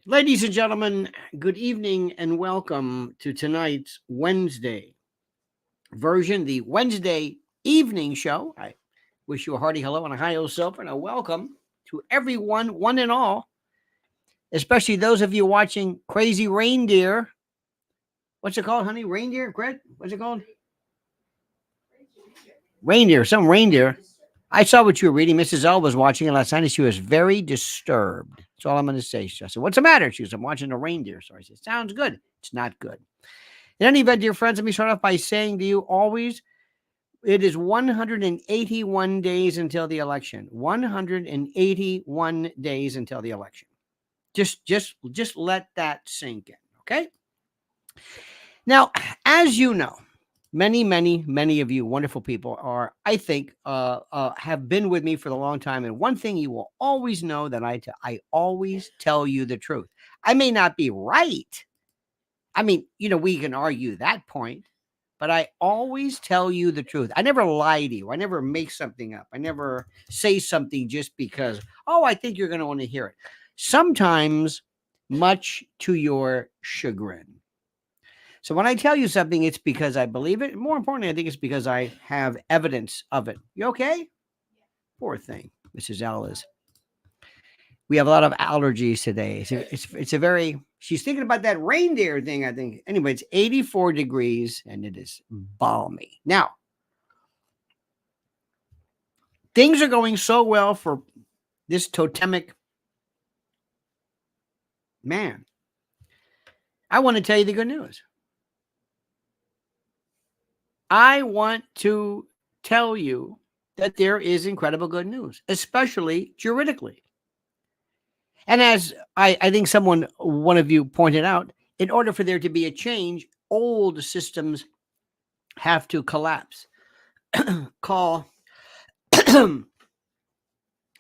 Ladies and gentlemen, good evening and welcome to tonight's Wednesday version, the Wednesday evening show. I wish you a hearty hello and a hi, self, and a welcome to everyone, one and all, especially those of you watching Crazy Reindeer. What's it called, honey? Reindeer? Gret? What's it called? Reindeer, some reindeer. I saw what you were reading. Mrs. L was watching it last night and she was very disturbed. That's all I'm going to say. I said, "What's the matter?" She goes, "I'm watching a reindeer." So I said, "Sounds good." It's not good. In any event, dear friends, let me start off by saying to you always, it is 181 days until the election. 181 days until the election. Just let that sink in, okay? Now, as you know, many of you wonderful people are, I think, have been with me for a long time. And one thing you will always know that I always tell you the truth. I may not be right. I mean, we can argue that point, but I always tell you the truth. I never lie to you. I never make something up. I never say something just because, oh, I think you're going to want to hear it. Sometimes, much to your chagrin. So when I tell you something, it's because I believe it. More importantly, I think it's because I have evidence of it. You okay? Poor thing, Mrs. L is. We have a lot of allergies today. It's a very. She's thinking about that reindeer thing, I think. Anyway, it's 84 degrees and it is balmy. Now, things are going so well for this totemic man. I want to tell you the good news. I want to tell you that there is incredible good news, especially juridically. And as I think one of you pointed out, in order for there to be a change, old systems have to collapse. Think of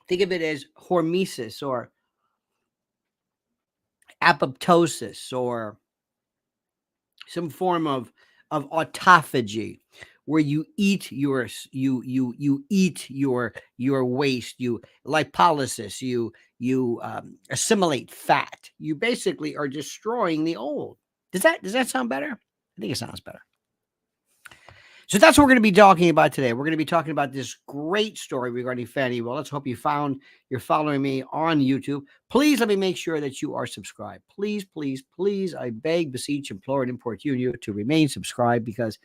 it as hormesis or apoptosis or some form of autophagy, where you eat your waste, you lipolysis, you assimilate fat. You basically are destroying the old. Does that sound better? I think it sounds better. So that's what we're going to be talking about today. We're going to be talking about this great story regarding Fannie Well. Let's hope you're following me on YouTube. Please let me make sure that you are subscribed. Please, please, please, I beg, beseech, implore, and import you to remain subscribed, because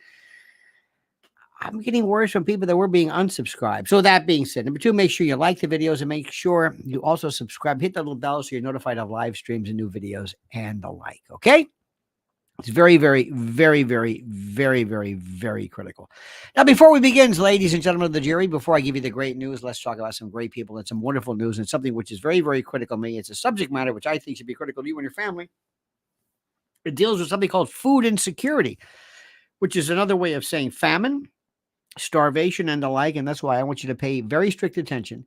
I'm getting words from people that we're being unsubscribed. So that being said, number two, make sure you like the videos and make sure you also subscribe. Hit the little bell so you're notified of live streams and new videos and the like, okay? It's very, very, very, very, very, very, very critical. Now, before we begin, ladies and gentlemen of the jury, before I give you the great news, let's talk about some great people and some wonderful news and something which is very, very critical to me. It's a subject matter which I think should be critical to you and your family. It deals with something called food insecurity, which is another way of saying famine, starvation, and the like. And that's why I want you to pay very strict attention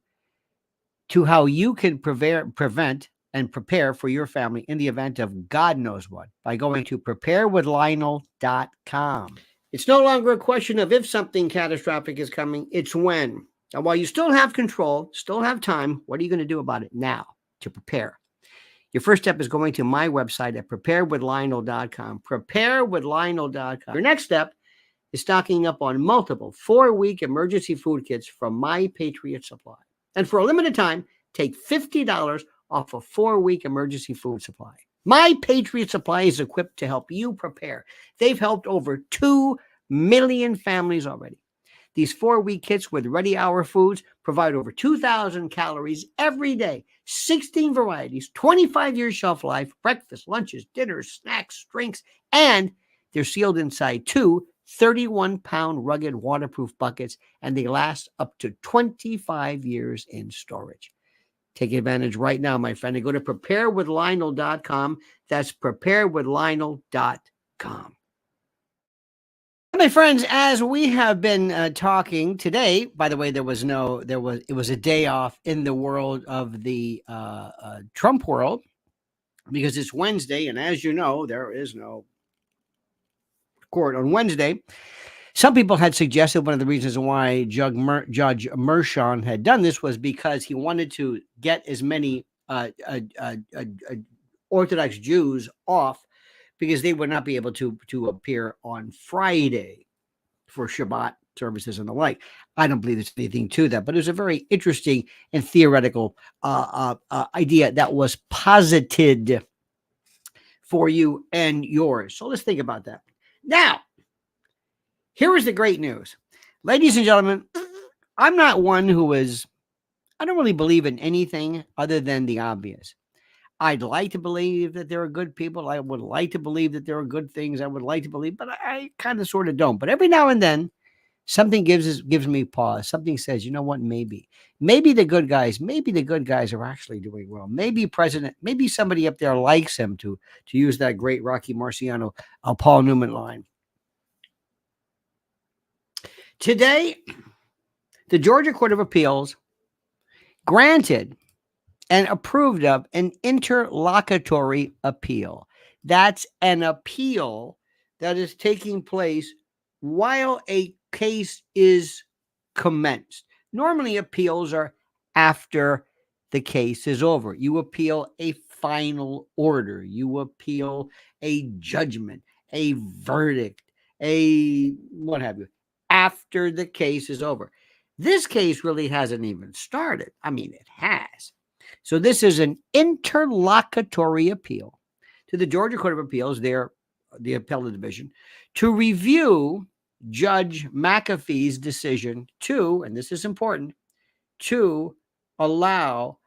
to how you can prevent and prepare for your family in the event of God knows what by going to preparewithlionel.com. It's no longer a question of if something catastrophic is coming, it's when. Now, while you still have control, still have time, what are you going to do about it now to prepare? Your first step is going to my website at preparewithlionel.com. Preparewithlionel.com. Your next step is stocking up on multiple 4-week emergency food kits from My Patriot Supply. And for a limited time, take $50 off a 4-week emergency food supply. My Patriot Supply is equipped to help you prepare. They've helped over 2 million families already. These 4-week kits with ready hour foods provide over 2,000 calories every day, 16 varieties, 25 years shelf life, breakfast, lunches, dinners, snacks, drinks, and they're sealed inside 2 31-pound rugged waterproof buckets, and they last up to 25 years in storage. Take advantage right now, my friend, and go to preparewithlionel.com. That's preparewithlionel.com. My friends, as we have been talking today, by the way, it was a day off in the world of the Trump world, because it's Wednesday, and as you know, there is no court on Wednesday. Some people had suggested one of the reasons why Judge Mershon had done this was because he wanted to get as many Orthodox Jews off because they would not be able to appear on Friday for Shabbat services and the like. I don't believe there's anything to that, but it was a very interesting and theoretical idea that was posited for you and yours. So let's think about that. Now, here is the great news. Ladies and gentlemen, I'm not one who is, I don't really believe in anything other than the obvious. I'd like to believe that there are good people. I would like to believe that there are good things. I would like to believe, but I kind of sort of don't. But every now and then, something gives me pause. Something says, you know what? Maybe the good guys are actually doing well. Maybe somebody up there likes him, to use that great Rocky Marciano, Paul Newman line. Today, the Georgia Court of Appeals granted and approved of an interlocutory appeal. That's an appeal that is taking place while a case is commenced. Normally, appeals are after the case is over. You appeal a final order. You appeal a judgment, a verdict, a what have you, after the case is over. This case really hasn't even started. I mean, it has. So this is an interlocutory appeal to the Georgia Court of Appeals, the appellate division, to review Judge McAfee's decision to, and this is important, to allow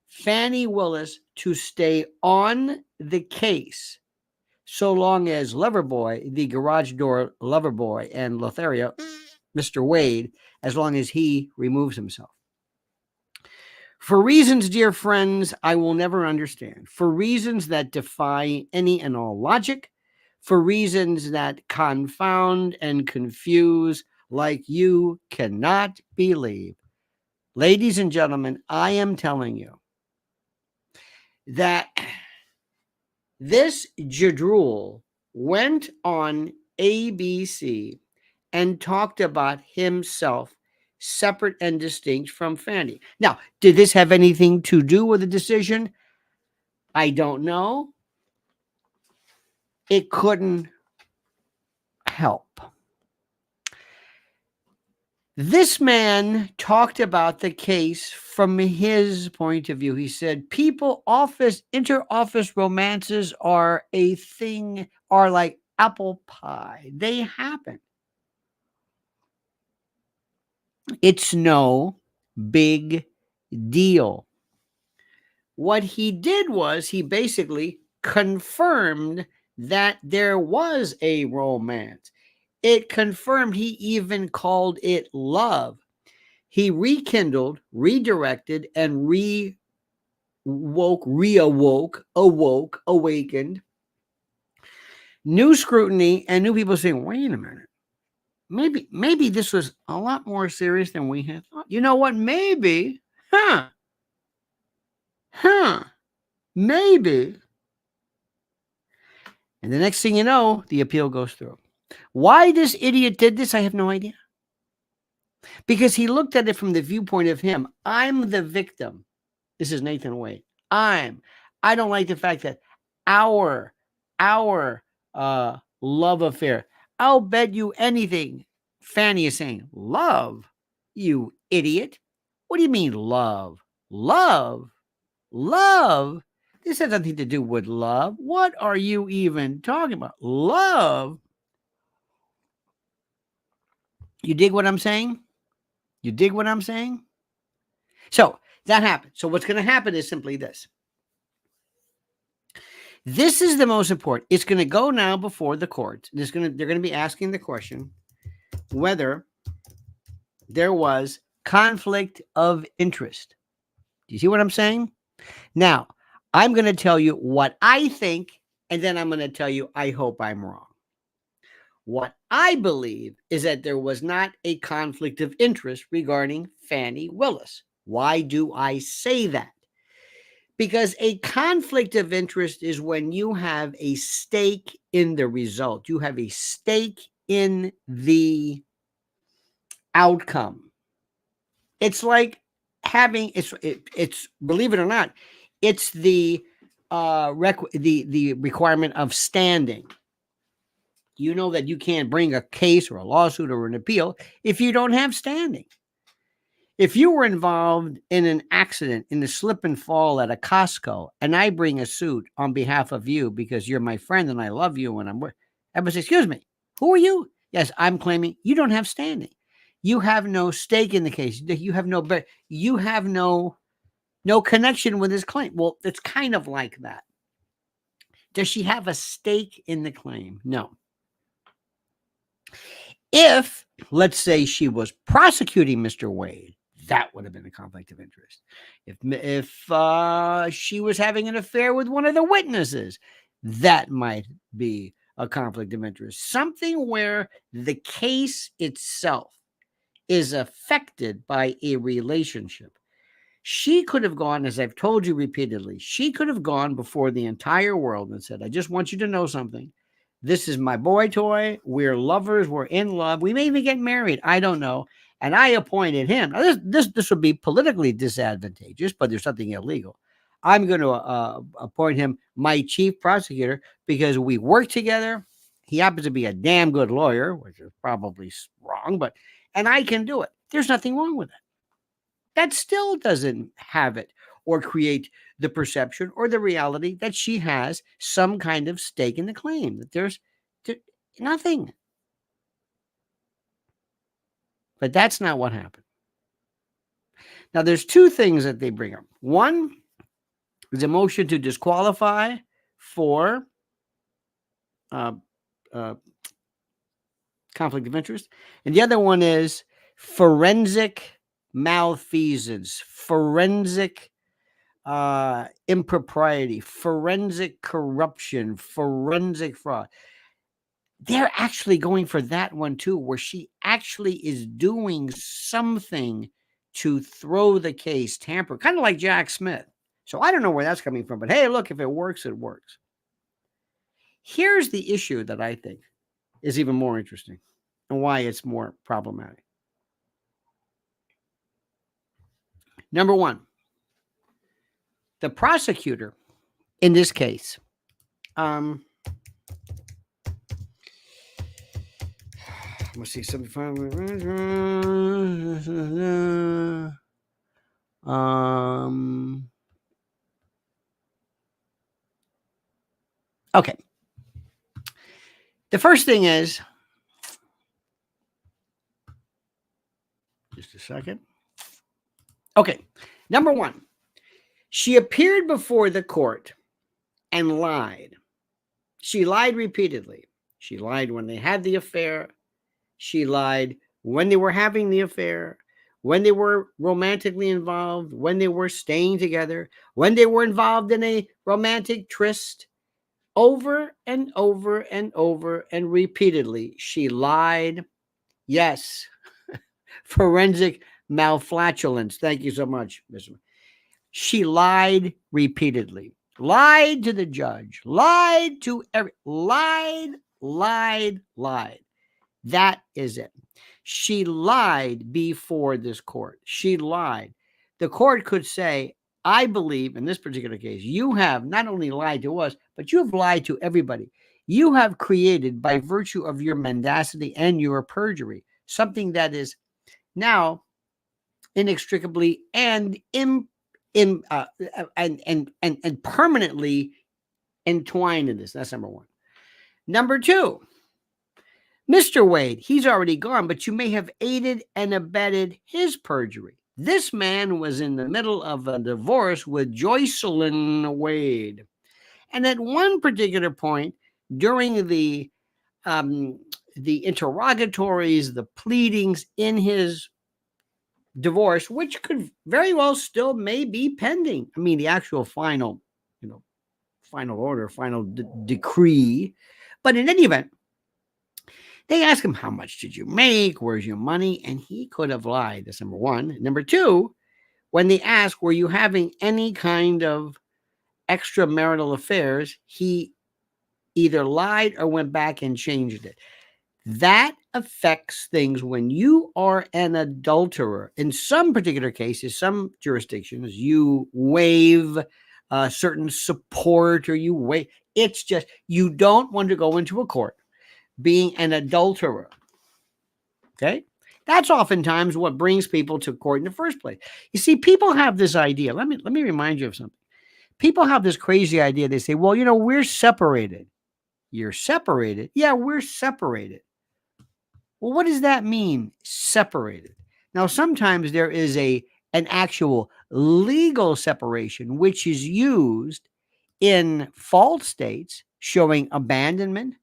Fannie Willis to stay on the case so long as Loverboy, the garage door Loverboy, and Lothario, Mr. Wade, as long as he removes himself. For reasons, dear friends, I will never understand. For reasons that defy any and all logic. For reasons that confound and confuse like you cannot believe. Ladies and gentlemen, I am telling you that this Jadrul went on ABC and talked about himself separate and distinct from Fannie. Now, did this have anything to do with the decision? I don't know. It couldn't help. This man talked about the case from his point of view. He said, inter-office romances are a thing, are like apple pie. They happen. It's no big deal. What he did was he basically confirmed that there was a romance. It confirmed, he even called it love. He rekindled, redirected, and awakened new scrutiny and new people saying, wait a minute. Maybe this was a lot more serious than we had thought. You know what? Maybe. Maybe. And the next thing you know, the appeal goes through. Why this idiot did this, I have no idea. Because he looked at it from the viewpoint of him. I'm the victim. This is Nathan Wade. I don't like the fact that our love affair. I'll bet you anything. Fannie is saying, love, you idiot. What do you mean love? Love? This has nothing to do with love. What are you even talking about? Love? You dig what I'm saying? So that happened. So what's going to happen is simply this. This is the most important. It's going to go now before the court. They're going to be asking the question whether there was conflict of interest. Do you see what I'm saying? Now, I'm going to tell you what I think, and then I'm going to tell you I hope I'm wrong. What I believe is that there was not a conflict of interest regarding Fannie Willis. Why do I say that? Because a conflict of interest is when you have a stake in the result. You have a stake in the outcome. It's like having, it's believe it or not, it's the the requirement of standing. You know that you can't bring a case or a lawsuit or an appeal if you don't have standing. If you were involved in an accident, in a slip and fall at a Costco, and I bring a suit on behalf of you because you're my friend and I love you and everybody says, excuse me, who are you? Yes, I'm claiming you don't have standing. You have no stake in the case. You have no connection with this claim. Well, it's kind of like that. Does she have a stake in the claim? No. If, let's say, she was prosecuting Mr. Wade, that would have been a conflict of interest. If she was having an affair with one of the witnesses, that might be a conflict of interest. Something where the case itself is affected by a relationship. She could have gone, as I've told you repeatedly, she could have gone before the entire world and said, I just want you to know something. This is my boy toy. We're lovers. We're in love. We may even get married. I don't know. And I appointed him. Now, this would be politically disadvantageous, but there's something illegal. I'm going to appoint him my chief prosecutor because we work together. He happens to be a damn good lawyer, which is probably wrong, and I can do it. There's nothing wrong with it. That still doesn't have it or create the perception or the reality that she has some kind of stake in the claim, that there's nothing. But that's not what happened. Now, there's two things that they bring up. One is a motion to disqualify for conflict of interest. And the other one is forensic malfeasance, forensic impropriety, forensic corruption, forensic fraud. They're actually going for that one too, where she actually is doing something to throw the case, tamper, kind of like Jack Smith. So I don't know where that's coming from, but hey, look, if it works, it works. Here's the issue that I think is even more interesting and why it's more problematic. Number one, the prosecutor in this case, let's see, 75. Okay. The first thing is, just a second. Okay. Number one, she appeared before the court and lied. She lied repeatedly. She lied when they had the affair. She lied when they were having the affair, when they were romantically involved, when they were staying together, when they were involved in a romantic tryst. Over and over and over and repeatedly, she lied. Yes. Forensic malflatulence. Thank you so much, Mr. She lied repeatedly. Lied to the judge. Lied to lied. That is it. She lied before this court. She lied. The court could say, I believe in this particular case, you have not only lied to us, but you have lied to everybody. You have created, by virtue of your mendacity and your perjury, something that is now inextricably and permanently entwined in this. That's number one. Number two, Mr. Wade, he's already gone, but you may have aided and abetted his perjury. This man was in the middle of a divorce with Joycelyn Wade. And at one particular point during the interrogatories, the pleadings in his divorce, which could very well still may be pending. I mean, the actual final order, final decree. But in any event, they ask him, how much did you make? Where's your money? And he could have lied. That's number one. Number two, when they ask, were you having any kind of extramarital affairs? He either lied or went back and changed it. That affects things when you are an adulterer. In some particular cases, some jurisdictions, you waive certain support, or you wait. It's just you don't want to go into a court being an adulterer. Okay? That's oftentimes what brings people to court in the first place. You see, people have this idea. Let me remind you of something. People have this crazy idea. They say, well, we're separated. You're separated? Yeah, we're separated. Well, what does that mean, separated? Now, sometimes there is an actual legal separation, which is used in fault states showing abandonment.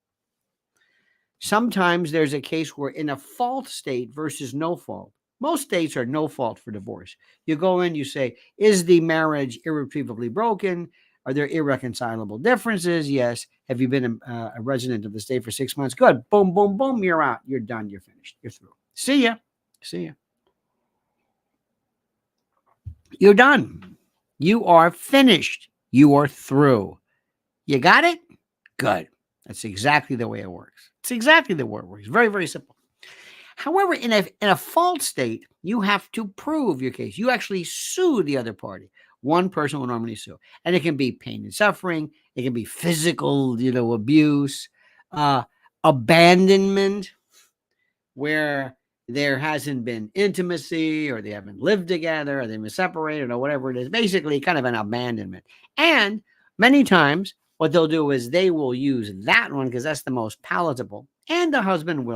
Sometimes there's a case where in a fault state versus no fault. Most states are no fault for divorce. You go in, you say, is the marriage irretrievably broken? Are there irreconcilable differences? Yes. Have you been a resident of the state for 6 months? Good. Boom, boom, boom. You're out. You're done. You're finished. You're through. See ya. See ya. You're done. You are finished. You are through. You got it? Good. That's exactly the way it works. It's exactly the way it works. Very, very simple. However, in a fault state, you have to prove your case. You actually sue the other party. One person will normally sue. And it can be pain and suffering. It can be physical, abuse, abandonment, where there hasn't been intimacy, or they haven't lived together, or they've been separated, or whatever it is. Basically, kind of an abandonment. And many times, what they'll do is they will use that one because that's the most palatable. And the husband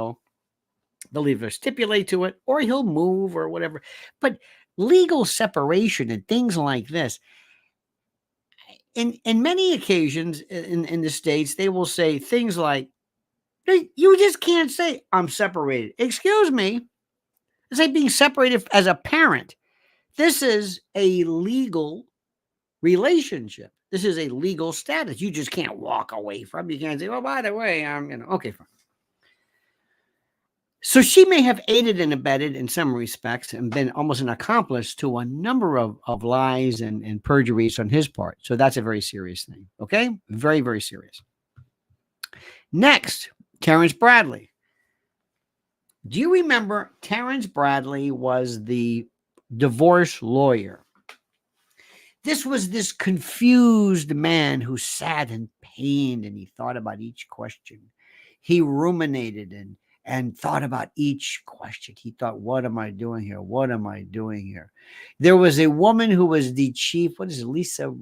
they'll either stipulate to it, or he'll move, or whatever. But legal separation and things like this, in many occasions in the States, they will say things like, you just can't say, I'm separated. Excuse me. It's like being separated as a parent. This is a legal relationship. This is a legal status. You just can't walk away from. You can't say, well, by the way, okay, fine. So she may have aided and abetted in some respects and been almost an accomplice to a number of lies and perjuries on his part. So that's a very serious thing. Okay? Very, very serious. Next, Terrence Bradley. Do you remember Terrence Bradley was the divorce lawyer? This was this confused man who sat in pain, and he thought about each question. He ruminated and thought about each question. He thought, what am I doing here? What am I doing here? There was a woman who was the chief. What is it? Lisa,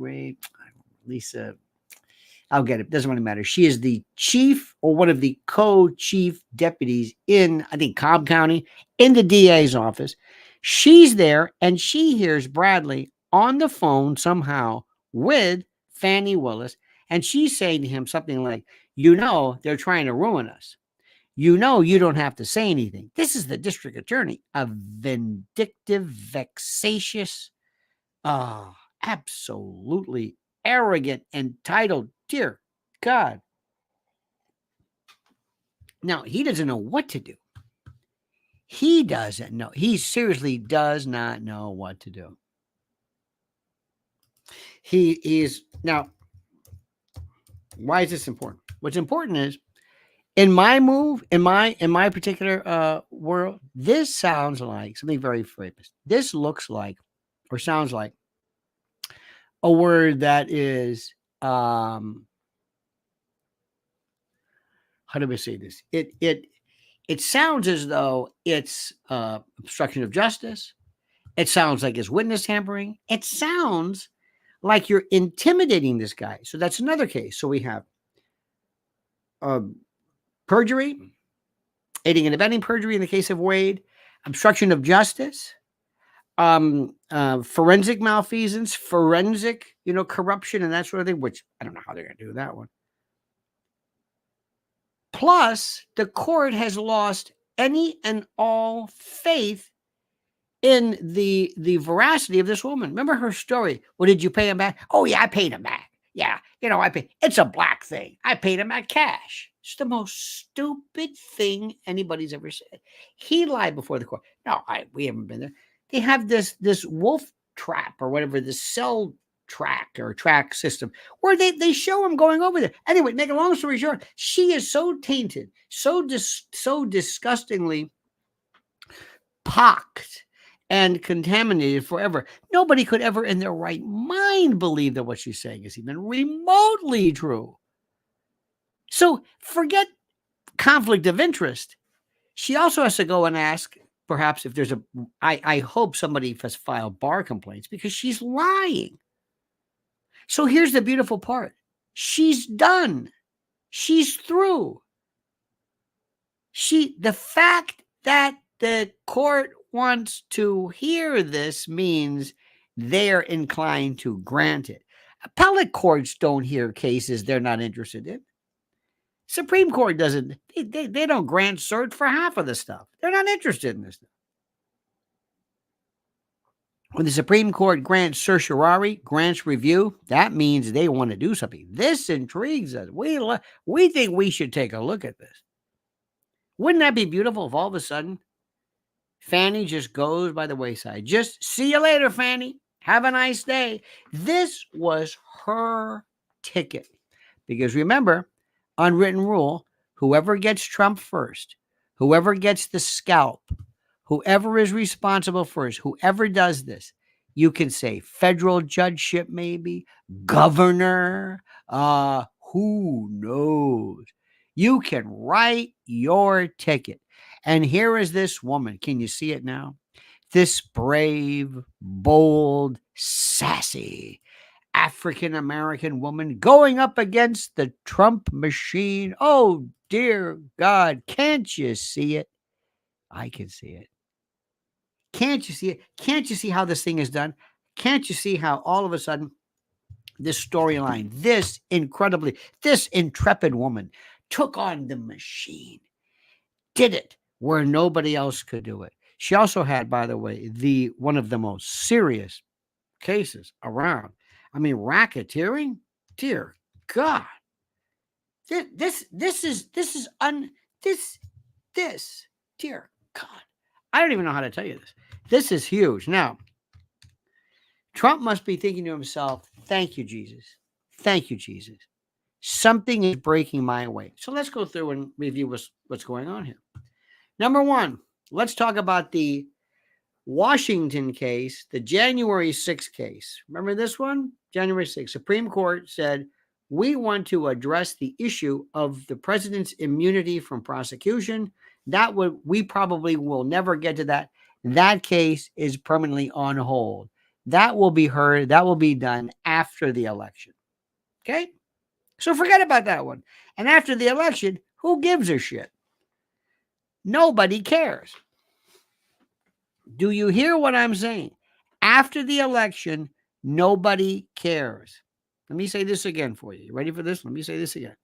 I'll get it. Doesn't really matter. She is the chief, or one of the co-chief deputies in, I think, Cobb County, in the DA's office. She's there, and she hears Bradley on the phone somehow with Fannie Willis, and she's saying to him something like, they're trying to ruin us. You don't have to say anything. This is the district attorney, a vindictive, vexatious, absolutely arrogant, entitled, dear God. Now, he doesn't know what to do. He doesn't know. He seriously does not know what to do. He is now. Why is this important? What's important is, in my particular world, this sounds like something very famous. This looks like, or sounds like, a word that is, how do we say this? It sounds as though it's obstruction of justice. It sounds like it's witness tampering. It sounds like you're intimidating this guy. So that's another case. So we have perjury, aiding and abetting perjury in the case of Wade, obstruction of justice, forensic malfeasance, forensic, corruption, and that sort of thing, which I don't know how they're going to do that one. Plus, the court has lost any and all faith in the veracity of this woman. Remember her story. Well, did you pay him back? Oh, yeah, I paid him back. Yeah, I paid. It's a black thing. I paid him back cash. It's the most stupid thing anybody's ever said. He lied before the court. No, we haven't been there. They have this wolf trap, or whatever, this cell track system, where they show him going over there. Anyway, make a long story short, she is so tainted, so disgustingly pocked and contaminated forever. Nobody could ever in their right mind believe that what she's saying is even remotely true. So forget conflict of interest. She also has to go and ask, perhaps, if there's I hope somebody has filed bar complaints because she's lying. So here's the beautiful part. She's done. She's through. The fact that the court wants to hear this means they're inclined to grant it. Appellate courts don't hear cases they're not interested in. Supreme Court doesn't. They don't grant cert for half of the stuff. They're not interested in this stuff. When the Supreme Court grants certiorari, grants review, that means they want to do something. This intrigues us. We think we should take a look at this. Wouldn't that be beautiful if all of a sudden Fannie just goes by the wayside? Just see you later, Fannie. Have a nice day. This was her ticket. Because remember, unwritten rule, whoever gets Trump first, whoever gets the scalp, whoever is responsible first, whoever does this, you can say federal judgeship, maybe governor, who knows? You can write your ticket. And here is this woman. Can you see it now? This brave, bold, sassy African-American woman going up against the Trump machine. Oh, dear God. Can't you see it? I can see it. Can't you see it? Can't you see how this thing is done? Can't you see how all of a sudden this storyline, this intrepid woman took on the machine, did it where nobody else could do it. She also had, by the way, one of the most serious cases around. I mean, racketeering. Dear God, this. Dear God, I don't even know how to tell you this. This is huge. Now, Trump must be thinking to himself, "Thank you, Jesus. Thank you, Jesus. Something is breaking my way." So let's go through and review what's going on here. Number one, let's talk about the Washington case, the January 6th case. Remember this one? January 6th. Supreme Court said, we want to address the issue of the president's immunity from prosecution. We probably will never get to that. That case is permanently on hold. That will be heard. That will be done after the election. Okay? So forget about that one. And after the election, who gives a shit? Nobody cares. Do you hear what I'm saying? After the election, nobody cares. Let me say this again for you. You ready for this? Let me say this again.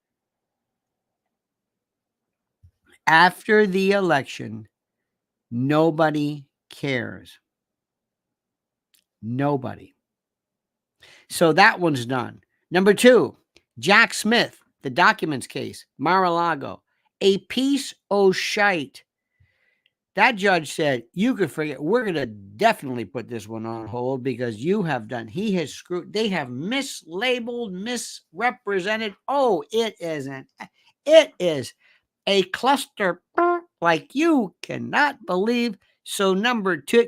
After the election, nobody cares. Nobody. So that one's done. Number two, Jack Smith, the documents case, Mar-a-Lago, a piece of shite. That judge said, you could forget, we're going to definitely put this one on hold because he has screwed, they have mislabeled, misrepresented. Oh, it is a cluster like you cannot believe. So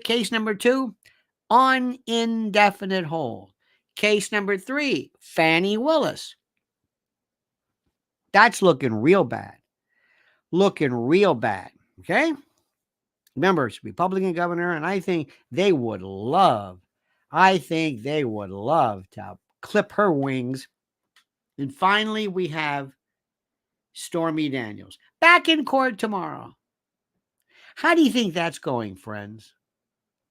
case number two, on indefinite hold. Case number three, Fannie Willis. That's looking real bad. Okay? Remember, it's Republican governor, and I think they would love to clip her wings. And finally, we have Stormy Daniels back in court tomorrow. How do you think that's going, friends?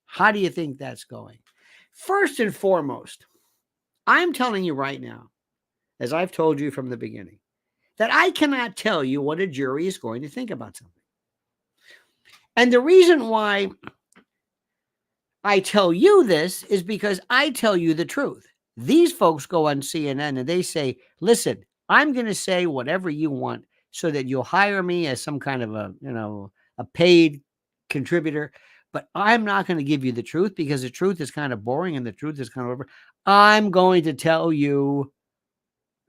How do you think that's going? First and foremost, I'm telling you right now, as I've told you from the beginning, that I cannot tell you what a jury is going to think about something. And the reason why I tell you this is because I tell you the truth. These folks go on CNN and they say, listen, I'm going to say whatever you want so that you'll hire me as some kind of a paid contributor. But I'm not going to give you the truth because the truth is kind of boring and the truth is kind of over. I'm going to tell you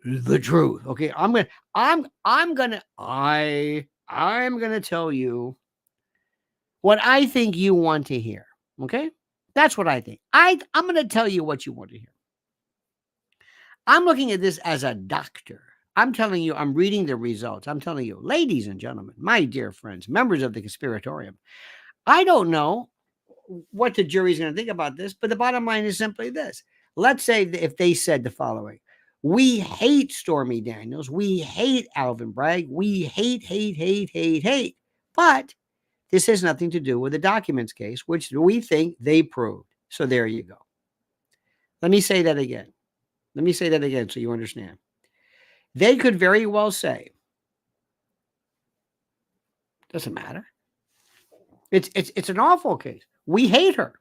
the truth. Okay. I'm going to tell you what I think you want to hear. Okay? That's what I think. I'm going to tell you what you want to hear. I'm looking at this as a doctor. I'm telling you, I'm reading the results. I'm telling you, ladies and gentlemen, my dear friends, members of the conspiratorium, I don't know what the jury's going to think about this, but the bottom line is simply this. Let's say if they said the following: we hate Stormy Daniels, we hate Alvin Bragg, we hate, but this has nothing to do with the documents case, which we think they proved. So there you go. Let me say that again. Let me say that again so you understand. They could very well say, doesn't matter. It's an awful case. We hate her.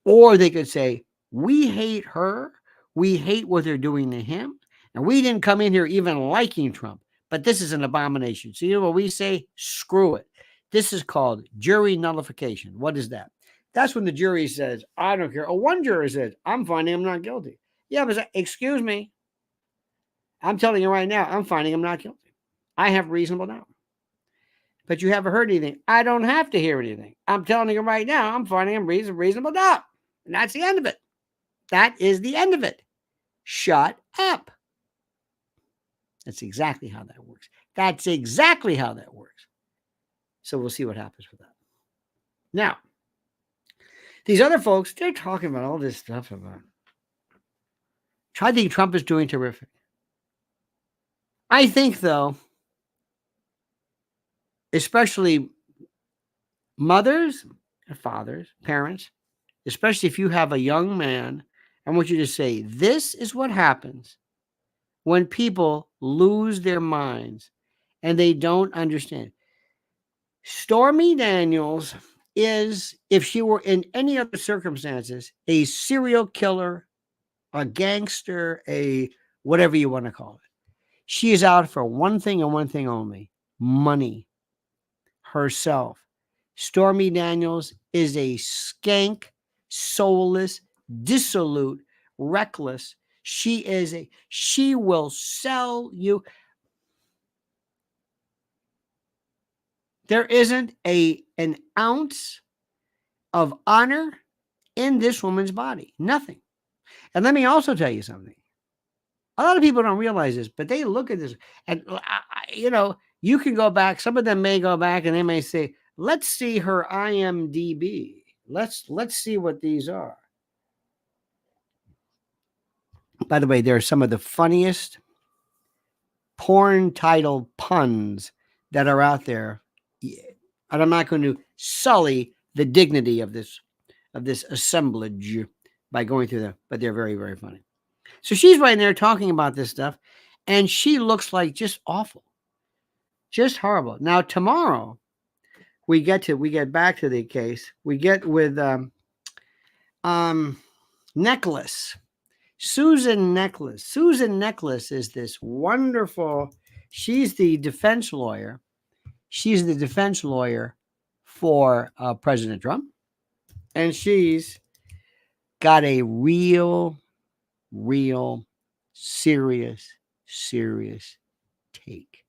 Or they could say, we hate her. We hate what they're doing to him. And we didn't come in here even liking Trump. But this is an abomination. So you know what we say? Screw it. This is called jury nullification. What is that? That's when the jury says, I don't care. Or one juror says, I'm finding him not guilty. Yeah, but excuse me. I'm telling you right now, I'm finding him not guilty. I have reasonable doubt. But you haven't heard anything. I don't have to hear anything. I'm telling you right now, I'm finding him reasonable doubt. And that's the end of it. That is the end of it. Shut up. That's exactly how that works. That's exactly how that works. So we'll see what happens with that. Now, these other folks, they're talking about all this stuff about. I think Trump is doing terrific. I think, though, especially mothers and fathers, parents, especially if you have a young man, I want you to say, this is what happens when people lose their minds and they don't understand. Stormy Daniels is, if she were in any other circumstances, a serial killer, a gangster, a whatever you want to call it. She is out for one thing and one thing only: money. Herself. Stormy Daniels is a skank, soulless, dissolute, reckless. She will sell you. There isn't an ounce of honor in this woman's body. Nothing. And let me also tell you something. A lot of people don't realize this, but they look at this and, you can go back. Some of them may go back and they may say, let's see her IMDb. Let's see what these are. By the way, there are some of the funniest porn title puns that are out there. And I'm not going to sully the dignity of this assemblage by going through them, but they're very, very funny. So she's right there talking about this stuff, and she looks like just awful. Just horrible. Now, tomorrow, we get back to the case. We get with Necklace. Susan Necklace. Susan Necklace is this wonderful, she's the defense lawyer. She's the defense lawyer for President Trump. And she's got a real, serious take.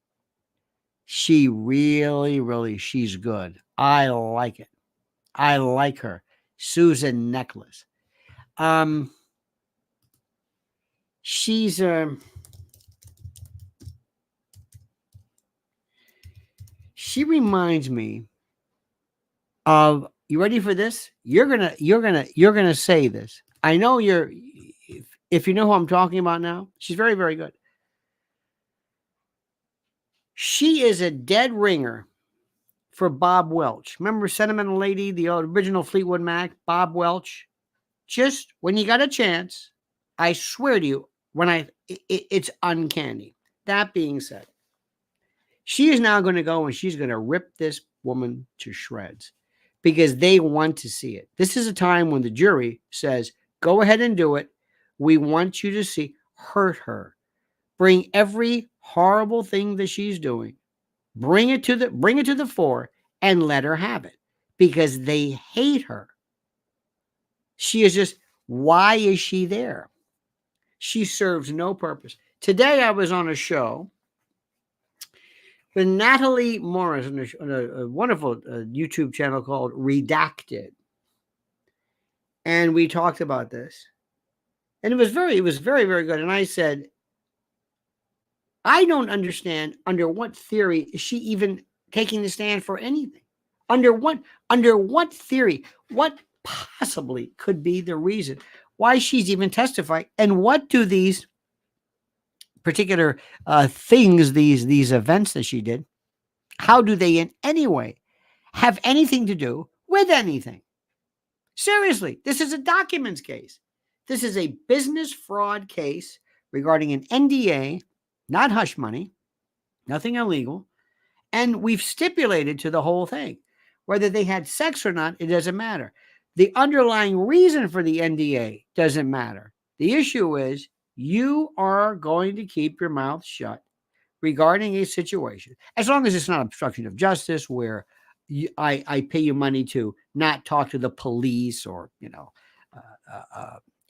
She really, she's good. I like it. I like her. Susan Necklace. She's she reminds me of, you ready for this? You're gonna say this. I know if you know who I'm talking about now. She's very, very good. She is a dead ringer for Bob Welch. Remember Sentimental Lady, the original Fleetwood Mac, Bob Welch? Just when you got a chance, I swear to you, it's uncanny. That being said, she is now going to go and she's going to rip this woman to shreds because they want to see it. This is a time when the jury says, go ahead and do it. We want you to see, hurt her. Bring every horrible thing that she's doing. Bring it to the fore and let her have it because they hate her. She is just, why is she there? She serves no purpose. Today I was on a show with Natalie Morris on a wonderful YouTube channel called Redacted. And we talked about this. And it was very, very good. And I said, I don't understand under what theory is she even taking the stand for anything. Under what theory? What possibly could be the reason why she's even testifying? And what do these particular things, these events that she did, how do they in any way have anything to do with anything? Seriously, this is a documents case. This is a business fraud case regarding an NDA, not hush money, nothing illegal. And we've stipulated to the whole thing. Whether they had sex or not, it doesn't matter. The underlying reason for the NDA doesn't matter. The issue is you are going to keep your mouth shut regarding a situation, as long as it's not obstruction of justice where I pay you money to not talk to the police or,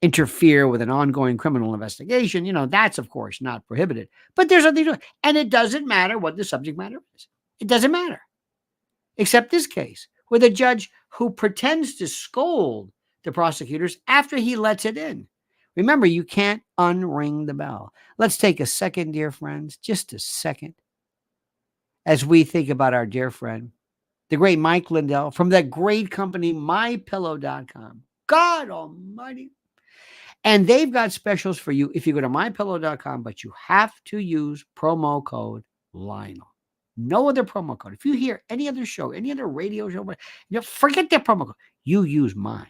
interfere with an ongoing criminal investigation. That's, of course, not prohibited. But there's nothing to it. And it doesn't matter what the subject matter is. It doesn't matter. Except this case, with a judge who pretends to scold the prosecutors after he lets it in. Remember, you can't unring the bell. Let's take a second, dear friends, just a second, as we think about our dear friend, the great Mike Lindell from that great company, MyPillow.com. God almighty. And they've got specials for you if you go to MyPillow.com, but you have to use promo code Lionel. No other promo code. If you hear any other show, any other radio show, forget that promo code. You use mine,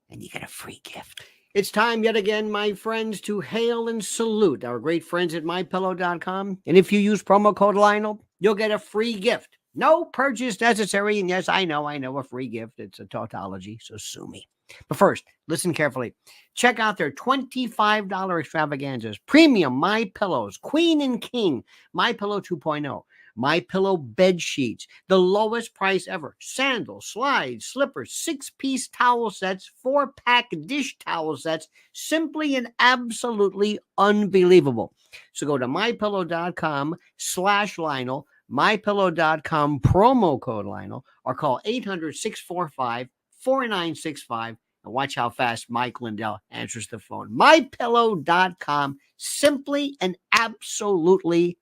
and you get a free gift. It's time yet again, my friends, to hail and salute our great friends at MyPillow.com. And if you use promo code Lionel, you'll get a free gift. No purchase necessary. And yes, I know, a free gift. It's a tautology, so sue me. But first, listen carefully. Check out their $25 extravaganzas. Premium My Pillows, Queen and King, My Pillow 2.0, My Pillow bed sheets, the lowest price ever. Sandals, slides, slippers, 6-piece towel sets, 4-pack dish towel sets. Simply and absolutely unbelievable. So go to mypillow.com/Lionel, mypillow.com promo code Lionel, or call 800-645-4965 and watch how fast Mike Lindell answers the phone. MyPillow.com, simply and absolutely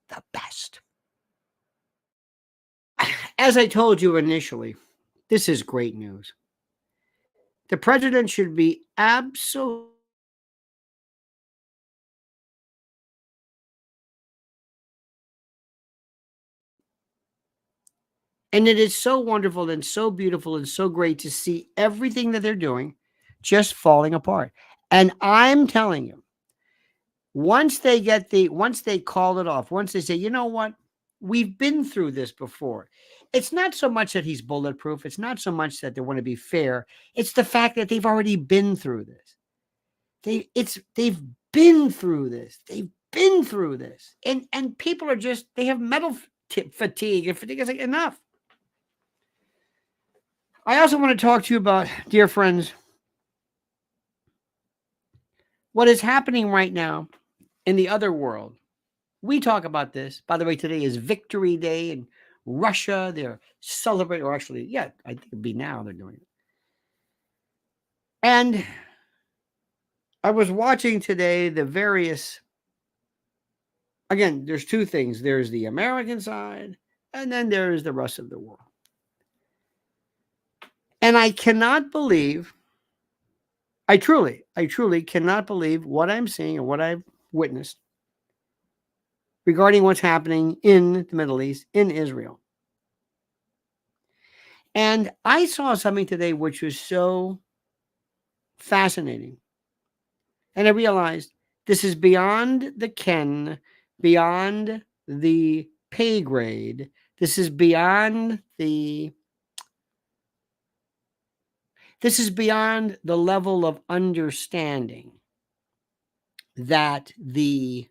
the best. As I told you initially, this is great news. The president should be absolutely And it is so wonderful and so beautiful and so great to see everything that they're doing just falling apart. And I'm telling you, once they call it off, once they say, you know what, we've been through this before. It's not so much that he's bulletproof. It's not so much that they want to be fair. It's the fact that they've already been through this. They've been through this. They've been through this. And people are just, they have mental fatigue. And fatigue is like, enough. I also want to talk to you about, dear friends, what is happening right now in the other world. We talk about this. By the way, today is Victory Day in Russia. They're celebrating, or actually, I think it'd be now they're doing it. And I was watching today the various, again, there's two things. There's the American side, and then there's the rest of the world. And I cannot believe, I truly cannot believe what I'm seeing and what I've witnessed regarding what's happening in the Middle East, in Israel. And I saw something today which was so fascinating. And I realized this is beyond the ken, beyond the pay grade. This is beyond the level of understanding that the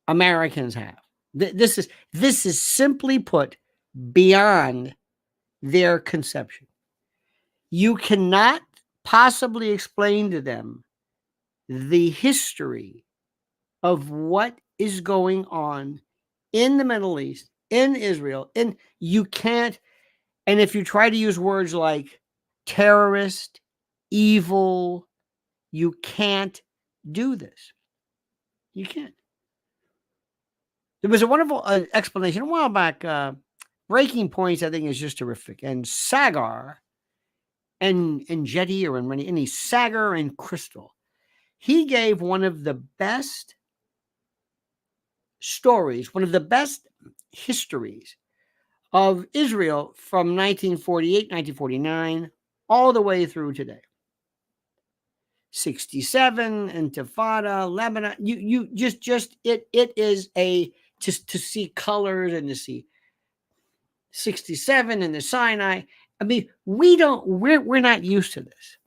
Americans have. This is simply put beyond their conception. You cannot possibly explain to them the history of what is going on in the Middle East, in Israel, and you can't. And if you try to use words like terrorist, evil, you can't do this. You can't. There was a wonderful explanation a while back. Breaking Points, I think, is just terrific. And Sagar and Jetty or any Sagar and Crystal, he gave one of the best stories, one of the best histories of Israel from 1948, 1949, all the way through today. 67, Intifada, Lebanon. You just it is a just to see colors and to see 67 and the Sinai. I mean, we're not used to this.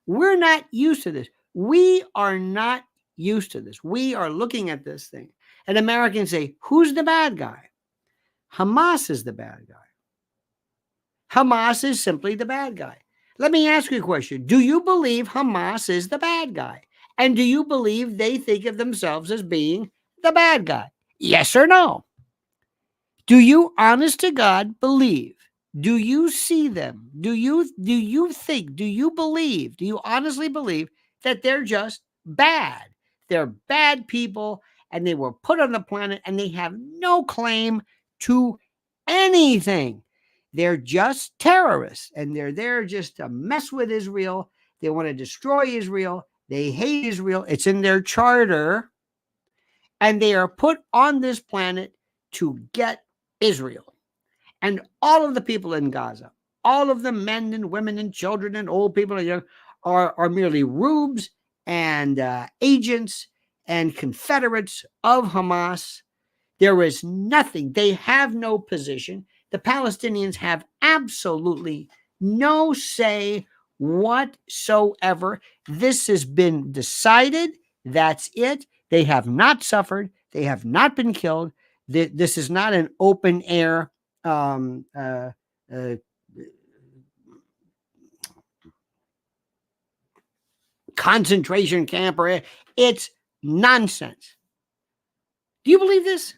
We're not used to this. We are not used to this. We are looking at this thing. And Americans say, who's the bad guy? Hamas is the bad guy. Hamas is simply the bad guy. Let me ask you a question. Do you believe Hamas is the bad guy? And do you believe they think of themselves as being the bad guy? Yes or no? Do you, honest to God, believe? Do you see them? Do you think? Do you believe? Do you honestly believe that they're just bad? They're bad people and they were put on the planet and they have no claim to anything. They're just terrorists and they're there just to mess with Israel. They want to destroy Israel. They hate Israel. It's in their charter. And they are put on this planet to get Israel. And all of the people in Gaza, all of the men and women and children and old people and young are merely rubes and agents and confederates of Hamas. There is nothing. They have no position. The Palestinians have absolutely no say whatsoever. This has been decided. That's it. They have not suffered. They have not been killed. This is not an open air concentration camp, or it's nonsense. Do you believe this?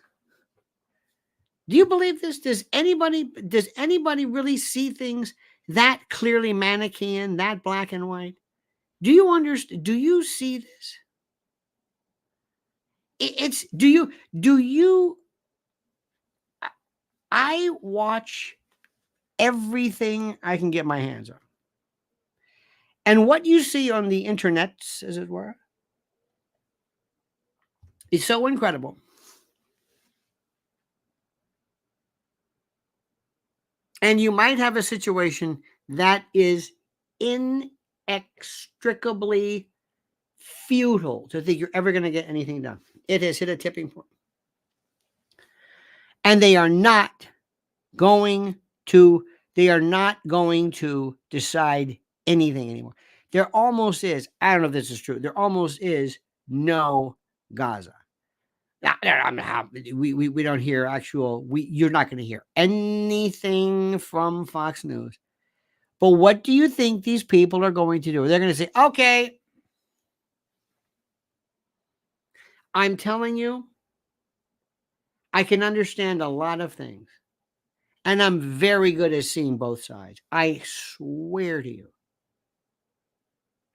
Do you believe this? Does anybody really see things that clearly Manichaean, that black and white? Do you understand? Do you see this? Do you I watch everything I can get my hands on. And what you see on the internet, as it were, is so incredible. And you might have a situation that is inextricably futile to think you're ever going to get anything done. It has hit a tipping point. And they are not going to decide anything anymore. There almost is, I don't know if this is true, there almost is no Gaza. We don't hear you're not going to hear anything from Fox News. But what do you think these people are going to do? They're going to say, okay, I'm telling you, I can understand a lot of things. And I'm very good at seeing both sides. I swear to you.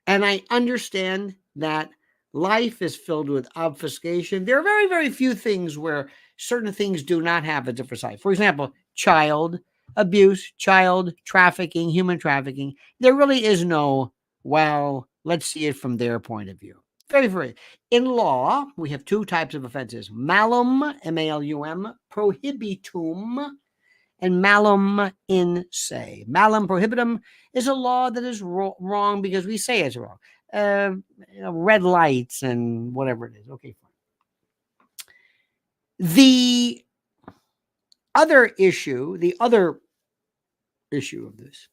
And I understand that life is filled with obfuscation. There are very, very few things where certain things do not have a different side. For example, child abuse, child trafficking, human trafficking. There really is no, well, let's see it from their point of view. Very, very. In law, we have two types of offenses: malum, M-A-L-U-M, prohibitum, and malum in se. Malum prohibitum is a law that is wrong because we say it's wrong. Red lights and whatever it is. Okay, fine. The other issue of this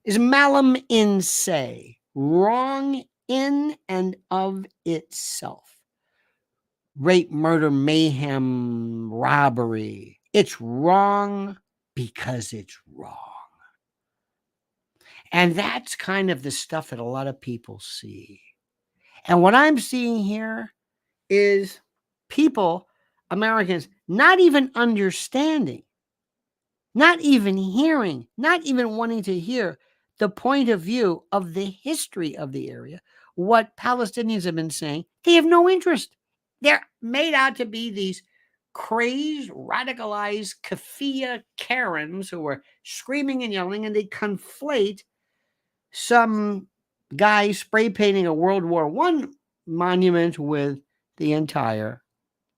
is malum in se, wrong in and of itself. Rape, murder, mayhem, robbery. It's wrong because it's wrong. And that's kind of the stuff that a lot of people see. And what I'm seeing here is people, Americans, not even understanding, not even hearing, not even wanting to hear the point of view of the history of the area, what Palestinians have been saying. They have no interest. They're made out to be these crazed, radicalized kafia Karens who are screaming and yelling, and they conflate some guy spray painting a World War One monument with the entire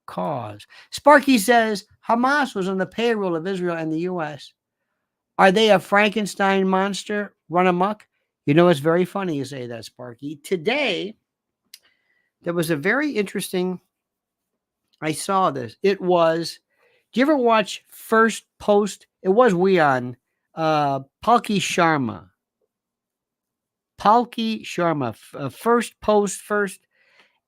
cause. Sparky says Hamas was on the payroll of Israel and the U.S. Are they a Frankenstein monster run amok? You know, it's very funny you say that, Sparky. Today, there was a very interesting, I saw this. It was, do you ever watch First Post? It was Weon, Palki Sharma. Palki Sharma, First Post, First.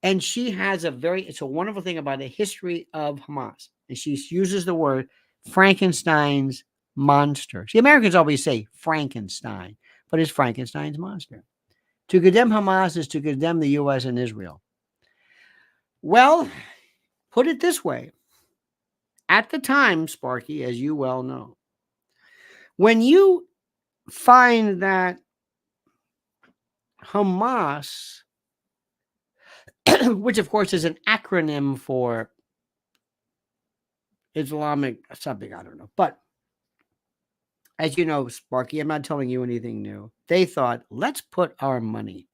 And she has it's a wonderful thing about the history of Hamas. And she uses the word Frankenstein's monster. See, Americans always say Frankenstein, but it's Frankenstein's monster. To condemn Hamas is to condemn the U.S. and Israel. Well, put it this way. At the time, Sparky, as you well know, when you find that Hamas, which of course is an acronym for Islamic something, I don't know. But as you know, Sparky, I'm not telling you anything new. They thought, let's put our money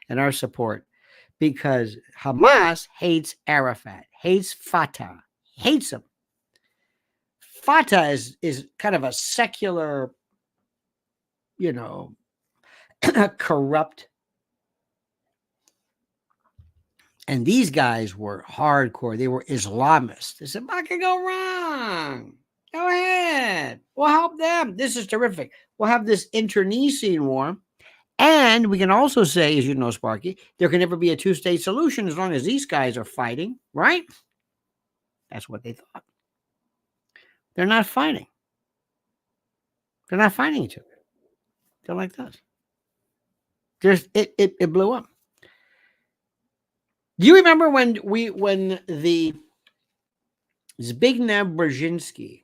and our support because Hamas hates Arafat, hates Fatah, hates him. Fatah is kind of a secular, corrupt. And these guys were hardcore. They were Islamists. They said, what could go wrong? Go ahead. We'll help them. This is terrific. We'll have this internecine war. And we can also say, as you know, Sparky, there can never be a two-state solution as long as these guys are fighting, right? That's what they thought. They're not fighting. They're not fighting each other. They're like this. It blew up. Do you remember when the Zbigniew Brzezinski,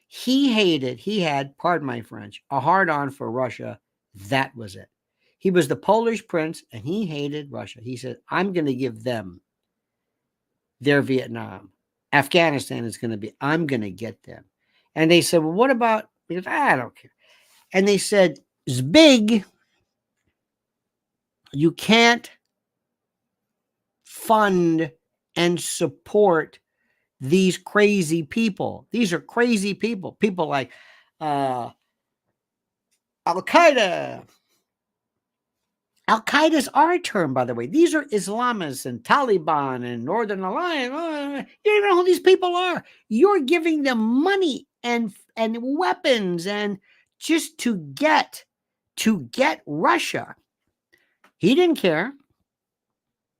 he had, pardon my French, a hard-on for Russia. That was it. He was the Polish prince, and he hated Russia. He said, I'm going to give them their Vietnam. Afghanistan is going to be, I'm going to get them. And they said, well, what about, because I don't care. And they said, Zbig, you can't fund and support these crazy people. These are crazy people. People like Al-Qaeda. Al-Qaeda's our term, by the way. These are Islamists and Taliban and Northern Alliance. You don't even know who these people are. You're giving them money and weapons and just to get Russia. He didn't care.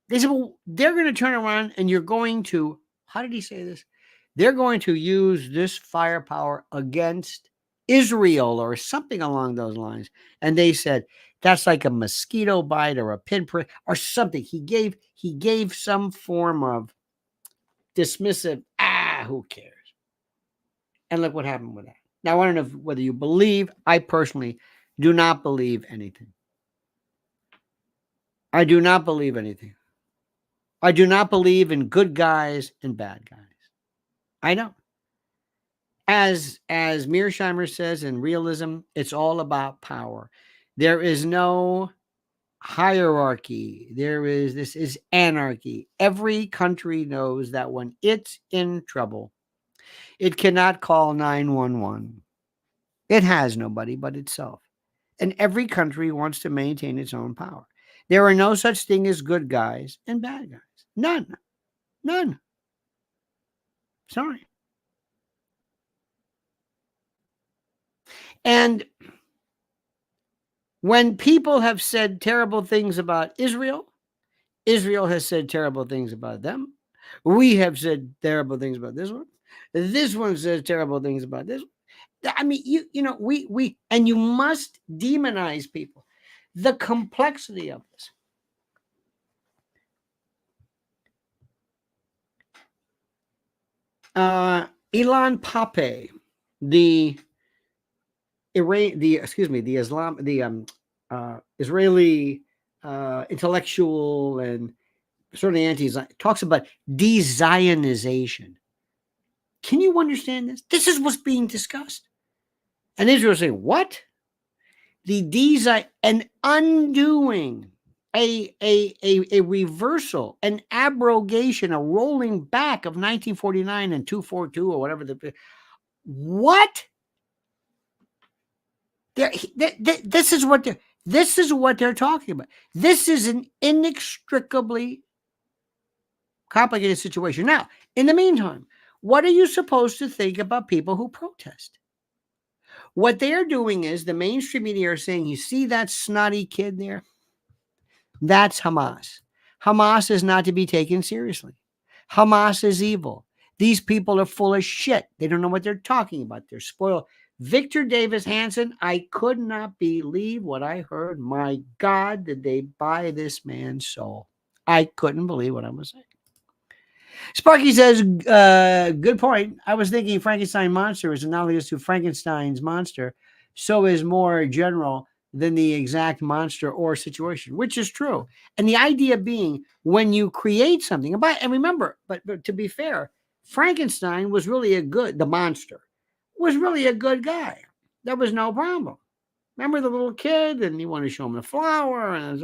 They said, well, they're going to turn around and you're going to, how did he say this? They're going to use this firepower against Israel or something along those lines. And they said, that's like a mosquito bite or a pinprick or something. He gave some form of dismissive, who cares? And look what happened with that. Now, I want to know whether you believe. I personally do not believe anything. I do not believe anything. I do not believe in good guys and bad guys. I don't. As Mearsheimer says in realism, it's all about power. There is no hierarchy. This is anarchy. Every country knows that when it's in trouble, it cannot call 911. It has nobody but itself. And every country wants to maintain its own power. There are no such thing as good guys and bad guys. None. Sorry. And when people have said terrible things about Israel, Israel has said terrible things about them. We have said terrible things about this one. This one says terrible things about this one. I mean, we and you must demonize people. The complexity of this. Ilan Pappé, the Israeli intellectual and certainly anti-Zion, talks about de-Zionization. Can you understand this? This is what's being discussed. And Israel is saying, what? The de-Zion, an undoing, a reversal, an abrogation, a rolling back of 1949 and 242 or whatever. What? This is what they're talking about. This is an inextricably complicated situation. Now, in the meantime, what are you supposed to think about people who protest? What they are doing is the mainstream media are saying, you see that snotty kid there? That's Hamas. Hamas is not to be taken seriously. Hamas is evil. These people are full of shit. They don't know what they're talking about. They're spoiled. Victor Davis Hanson, I could not believe what I heard. My God, did they buy this man's soul? I couldn't believe what I was saying. Sparky says, good point. I was thinking Frankenstein monster is analogous to Frankenstein's monster, so is more general than the exact monster or situation, which is true. And the idea being when you create something, and remember, but to be fair, Frankenstein was really the monster was really a good guy. There was no problem. Remember the little kid and you want to show him the flower and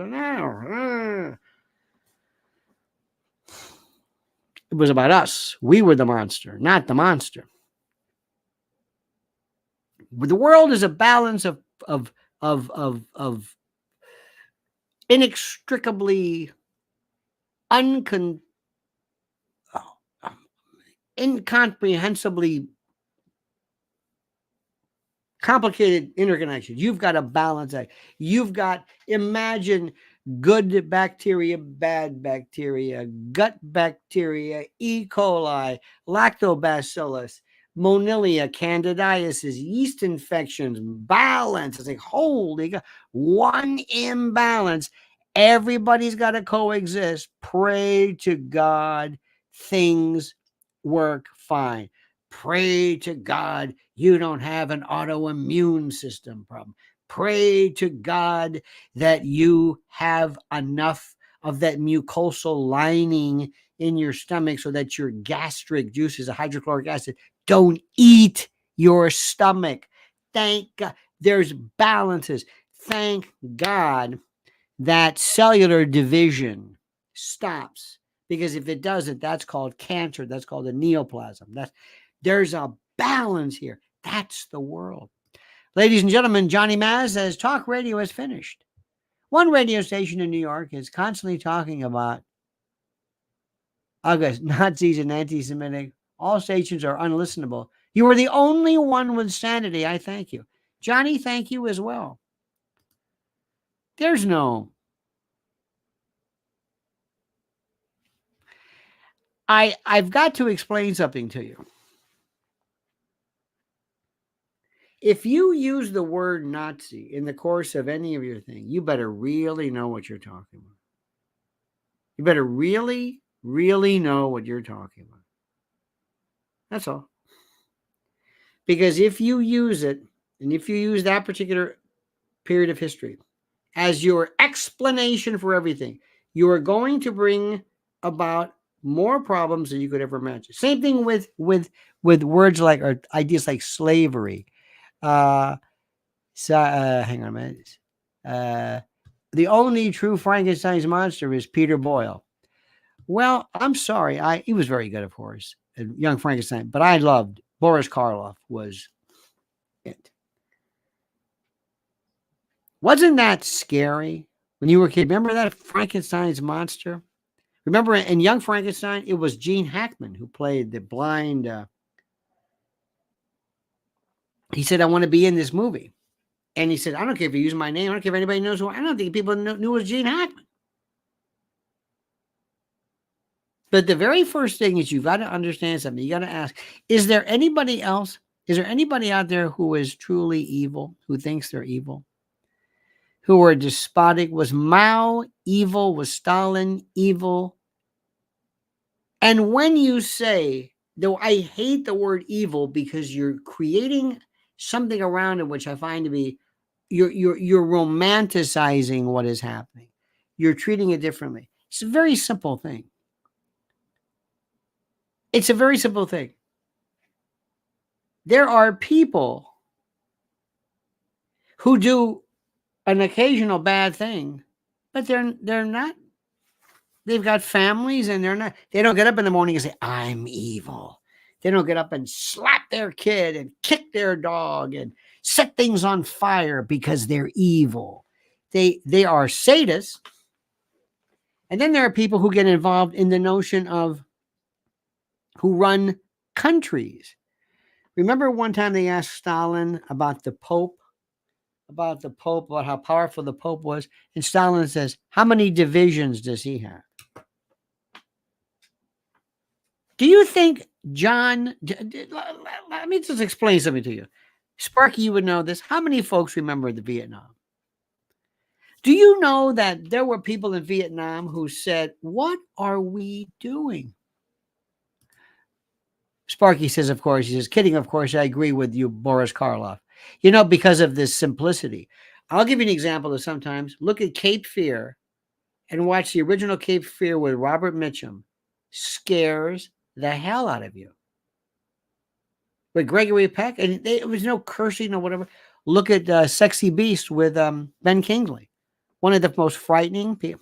it was about us. We were the monster, not the monster. The world is a balance of inextricably incomprehensibly complicated interconnections. You've got to balance that. You've got, imagine good bacteria, bad bacteria, gut bacteria, E. coli, lactobacillus, Monilla, candidiasis, yeast infections, balance. It's like, holy God, one imbalance. Everybody's got to coexist. Pray to God things work fine. Pray to God you don't have an autoimmune system problem. Pray to God that you have enough of that mucosal lining in your stomach so that your gastric juices, the hydrochloric acid, don't eat your stomach. Thank God. There's balances. Thank God that cellular division stops. Because if it doesn't, that's called cancer. That's called a neoplasm. There's a balance here. That's the world. Ladies and gentlemen, Johnny Maz says talk radio is finished. One radio station in New York is constantly talking about Nazis and anti-Semitic. All stations are unlistenable. You are the only one with sanity. I thank you. Johnny, thank you as well. There's no... I've got to explain something to you. If you use the word Nazi in the course of any of your thing, you better really know what you're talking about. You better really, really know what you're talking about. That's all. Because if you use it, and if you use that particular period of history as your explanation for everything, you are going to bring about more problems than you could ever imagine. Same thing with words like, or ideas like slavery. Hang on a minute. The only true Frankenstein's monster is Peter Boyle. Well, I'm sorry. He was very good, of course, Young Frankenstein, but I loved Boris Karloff was it. Wasn't that scary when you were a kid? Remember that Frankenstein's monster? Remember in Young Frankenstein, it was Gene Hackman who played the blind. He said, I want to be in this movie. And he said, I don't care if you use my name. I don't care if anybody knows who. I don't think people knew it was Gene Hackman. But the very first thing is you've got to understand something. You got to ask, is there anybody else? Is there anybody out there who is truly evil, who thinks they're evil, who are despotic? Was Mao evil? Was Stalin evil? And when you say though I hate the word evil because you're creating something around it, which I find to be you're romanticizing what is happening. You're treating it differently. It's a very simple thing. It's a very simple thing. There are people who do an occasional bad thing, but they're not. They've got families, and they don't get up in the morning and say, "I'm evil." They don't get up and slap their kid and kick their dog and set things on fire because they're evil. They are sadists. And then there are people who get involved in the notion of who run countries. Remember one time they asked Stalin about the Pope, about how powerful the Pope was, and Stalin says, "How many divisions does he have?" Do you think John? Let me just explain something to you. Sparky, you would know this. How many folks remember the Vietnam? Do you know that there were people in Vietnam who said, "What are we doing?" Sparky says, of course, he says, "Kidding, of course, I agree with you, Boris Karloff." Because of this simplicity. I'll give you an example of sometimes. Look at Cape Fear and watch the original Cape Fear with Robert Mitchum. Scares the hell out of you. With Gregory Peck, and there was no cursing or whatever. Look at Sexy Beast with Ben Kingsley. One of the most frightening people.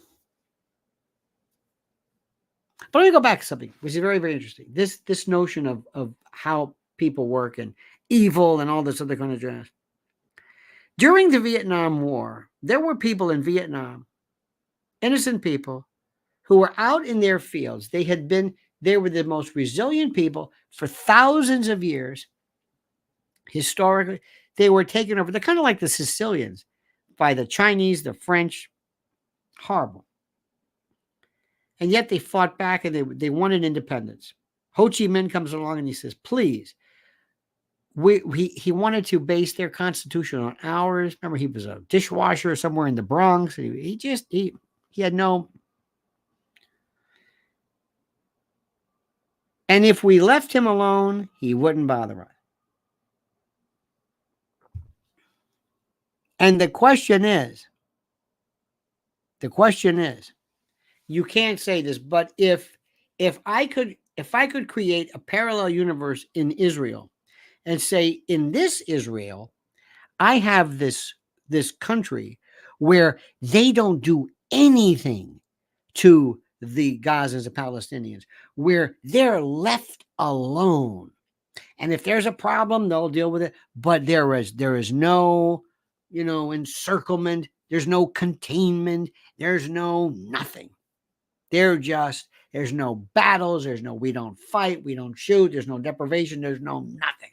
But let me go back to something, which is very, very interesting. This notion of how people work and evil and all this other kind of jazz. During the Vietnam War, there were people in Vietnam, innocent people, who were out in their fields. They were the most resilient people for thousands of years. Historically, they were taken over. They're kind of like the Sicilians by the Chinese, the French. Horrible. And yet they fought back and they wanted independence. Ho Chi Minh comes along and he says, "Please." He wanted to base their constitution on ours. Remember, he was a dishwasher somewhere in the Bronx. He had no. And if we left him alone, he wouldn't bother us. And the question is, you can't say this, but if I could create a parallel universe in Israel and say, in this Israel, I have this country where they don't do anything to the Gazans, the Palestinians, where they're left alone. And if there's a problem, they'll deal with it. But there is no, encirclement. There's no containment. There's no nothing. There's no battles. We don't fight. We don't shoot. There's no deprivation. There's no nothing.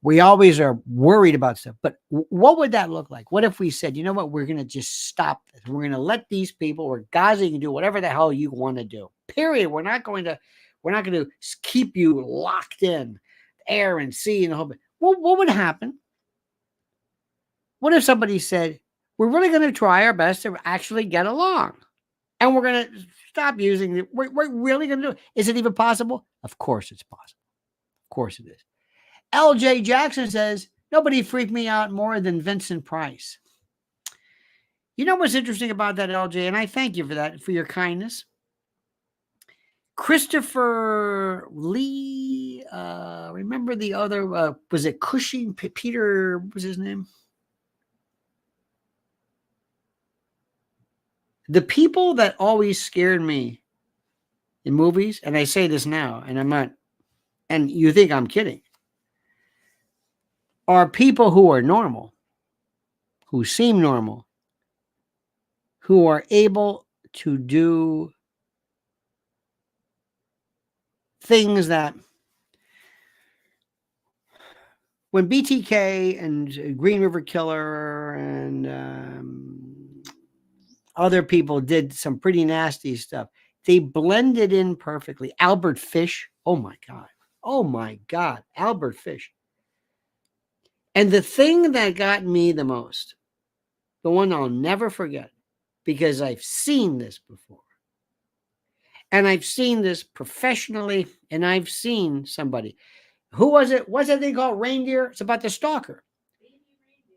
We always are worried about stuff. But what would that look like? What if we said, you know what, we're going to just stop this. We're going to let these people, or Gaza, you can do whatever the hell you want to do. Period. We're not going to keep you locked in air and sea and the whole bit. Well, what would happen? What if somebody said, we're really going to try our best to actually get along, and we're going to stop using it. We're really going to do it. Is it even possible? Of course it's possible. Of course it is. L.J. Jackson says, nobody freaked me out more than Vincent Price. You know what's interesting about that, L.J., and I thank you for that, for your kindness. Christopher Lee, remember the other, was it Cushing? Peter, what was his name? The people that always scared me in movies, and I say this now, and I'm not, and you think I'm kidding, are people who are normal, who seem normal, who are able to do things that when BTK and Green River Killer and other people did some pretty nasty stuff, they blended in perfectly. Albert Fish, oh my God, Albert Fish. And the thing that got me the most, the one I'll never forget, because I've seen this before, And I've seen this professionally, and I've seen somebody. Who was it? What's that thing called? Reindeer? It's about the stalker.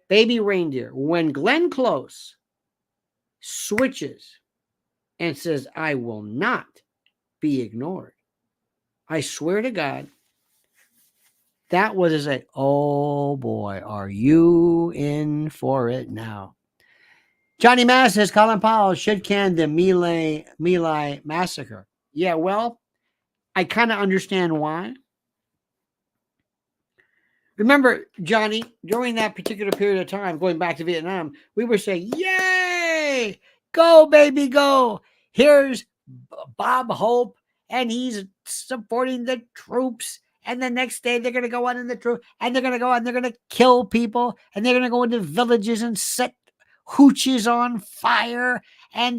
Baby reindeer. When Glenn Close switches and says, I will not be ignored, I swear to God, that was as oh boy, are you in for it now? Johnny Mass says Colin Powell should can the My massacre. Yeah, well, I kind of understand why. Remember, Johnny, during that particular period of time, going back to Vietnam, we were saying, yay, go, baby, go. Here's Bob Hope, and he's supporting the troops. And the next day, they're going to go on in the troop, and they're going to go on, they're going to kill people, and they're going to go into villages and set hooches on fire, and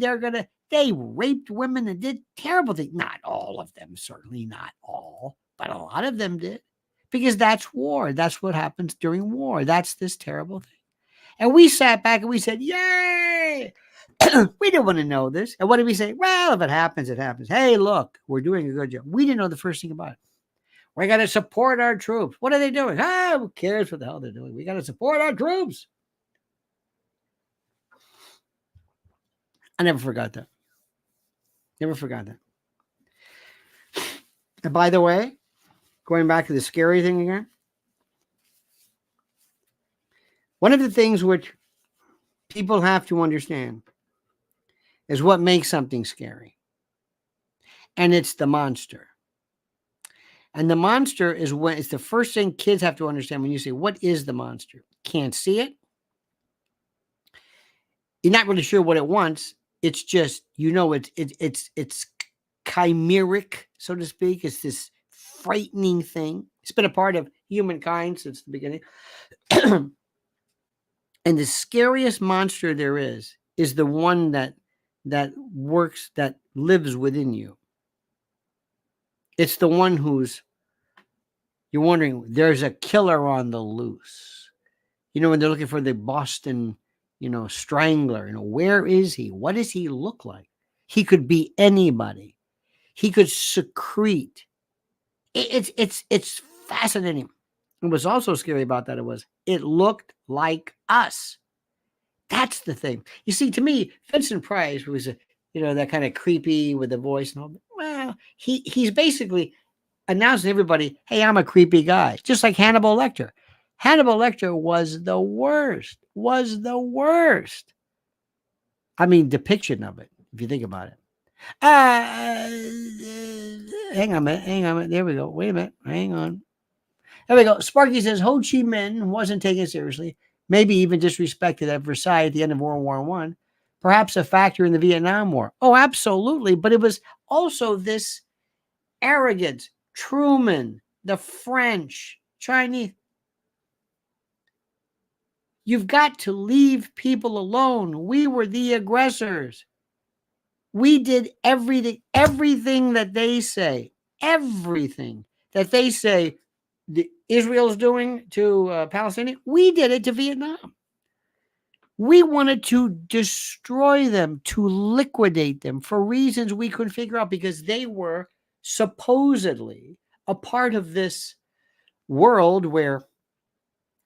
they raped women and did terrible things. Not all of them, certainly not all, but a lot of them did. Because that's war. That's what happens during war. That's this terrible thing. And we sat back and we said, yay! We didn't want to know this. And what did we say? Well, if it happens, it happens. Hey, look, we're doing a good job. We didn't know the first thing about it. We got to support our troops. What are they doing? Who cares what the hell they're doing? We got to support our troops. I never forgot that. Never forgot that. And by the way, going back to the scary thing again, one of the things which people have to understand is what makes something scary. And it's the monster. And the monster is when it's the first thing kids have to understand when you say, what is the monster? Can't see it. You're not really sure what it wants. It's just, it's chimeric, so to speak. It's this frightening thing. It's been a part of humankind since the beginning. And the scariest monster there is the one that works, that lives within you. It's the one you're wondering, there's a killer on the loose. When they're looking for the Boston, strangler, where is he? What does he look like? He could be anybody. He could secrete. It's fascinating. What was also scary about that it looked like us. That's the thing. You see, to me, Vincent Price was that kind of creepy with the voice and all. Well, he's basically announcing to everybody, hey, I'm a creepy guy. Just like Hannibal Lecter. Hannibal Lecter was the worst. I mean, depiction of it, if you think about it. Hang on a minute. There we go. Wait a minute. Hang on. There we go. Sparky says Ho Chi Minh wasn't taken seriously, maybe even disrespected at Versailles at the end of World War I. Perhaps a factor in the Vietnam War. Oh, absolutely. But it was also this arrogance. Truman, the French, Chinese. You've got to leave people alone. We were the aggressors. We did everything that they say, Israel's doing to Palestinians. We did it to Vietnam. We wanted to destroy them, to liquidate them for reasons we couldn't figure out, because they were supposedly a part of this world where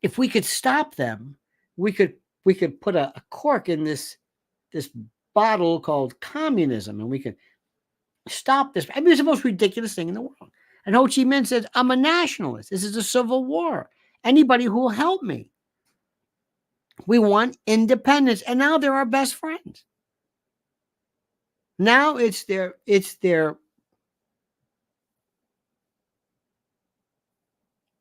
if we could stop them, we could put a cork in this bottle called communism, and we could stop this. I mean, it's the most ridiculous thing in the world. And Ho Chi Minh said, I'm a nationalist. This is a civil war. Anybody who will help me. We want independence. And now they're our best friends. Now it's their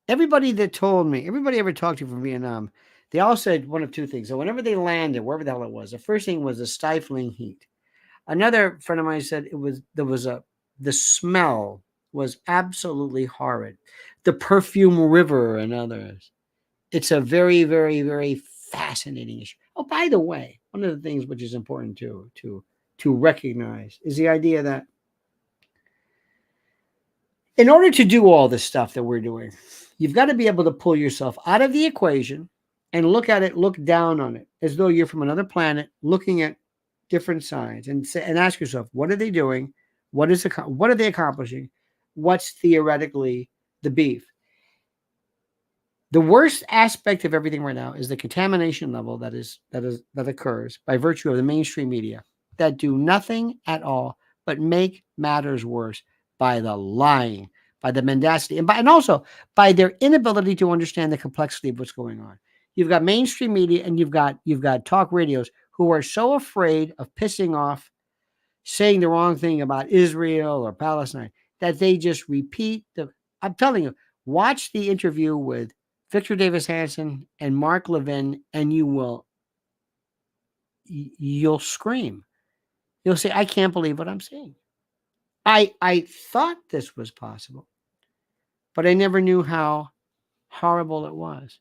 everybody that told me, everybody I ever talked to from Vietnam, they all said one of two things. So whenever they landed, wherever the hell it was, the first thing was the stifling heat. Another friend of mine said the smell was absolutely horrid. The perfume river and others. It's a very, very, very fascinating issue. Oh, by the way, one of the things which is important to recognize is the idea that in order to do all this stuff that we're doing, you've got to be able to pull yourself out of the equation and look down on it as though you're from another planet, looking at different sides and ask yourself, what are they doing? What are they accomplishing? What's theoretically the beef? The worst aspect of everything right now is the contamination level that occurs by virtue of the mainstream media that do nothing at all but make matters worse by the lying, by the mendacity, and also by their inability to understand the complexity of what's going on. You've got mainstream media and you've got talk radios who are so afraid of pissing off, saying the wrong thing about Israel or Palestine that they just repeat the. I'm telling you, watch the interview with Victor Davis Hanson and Mark Levin, and you'll scream. You'll say, "I can't believe what I'm seeing." I thought this was possible, but I never knew how horrible it was.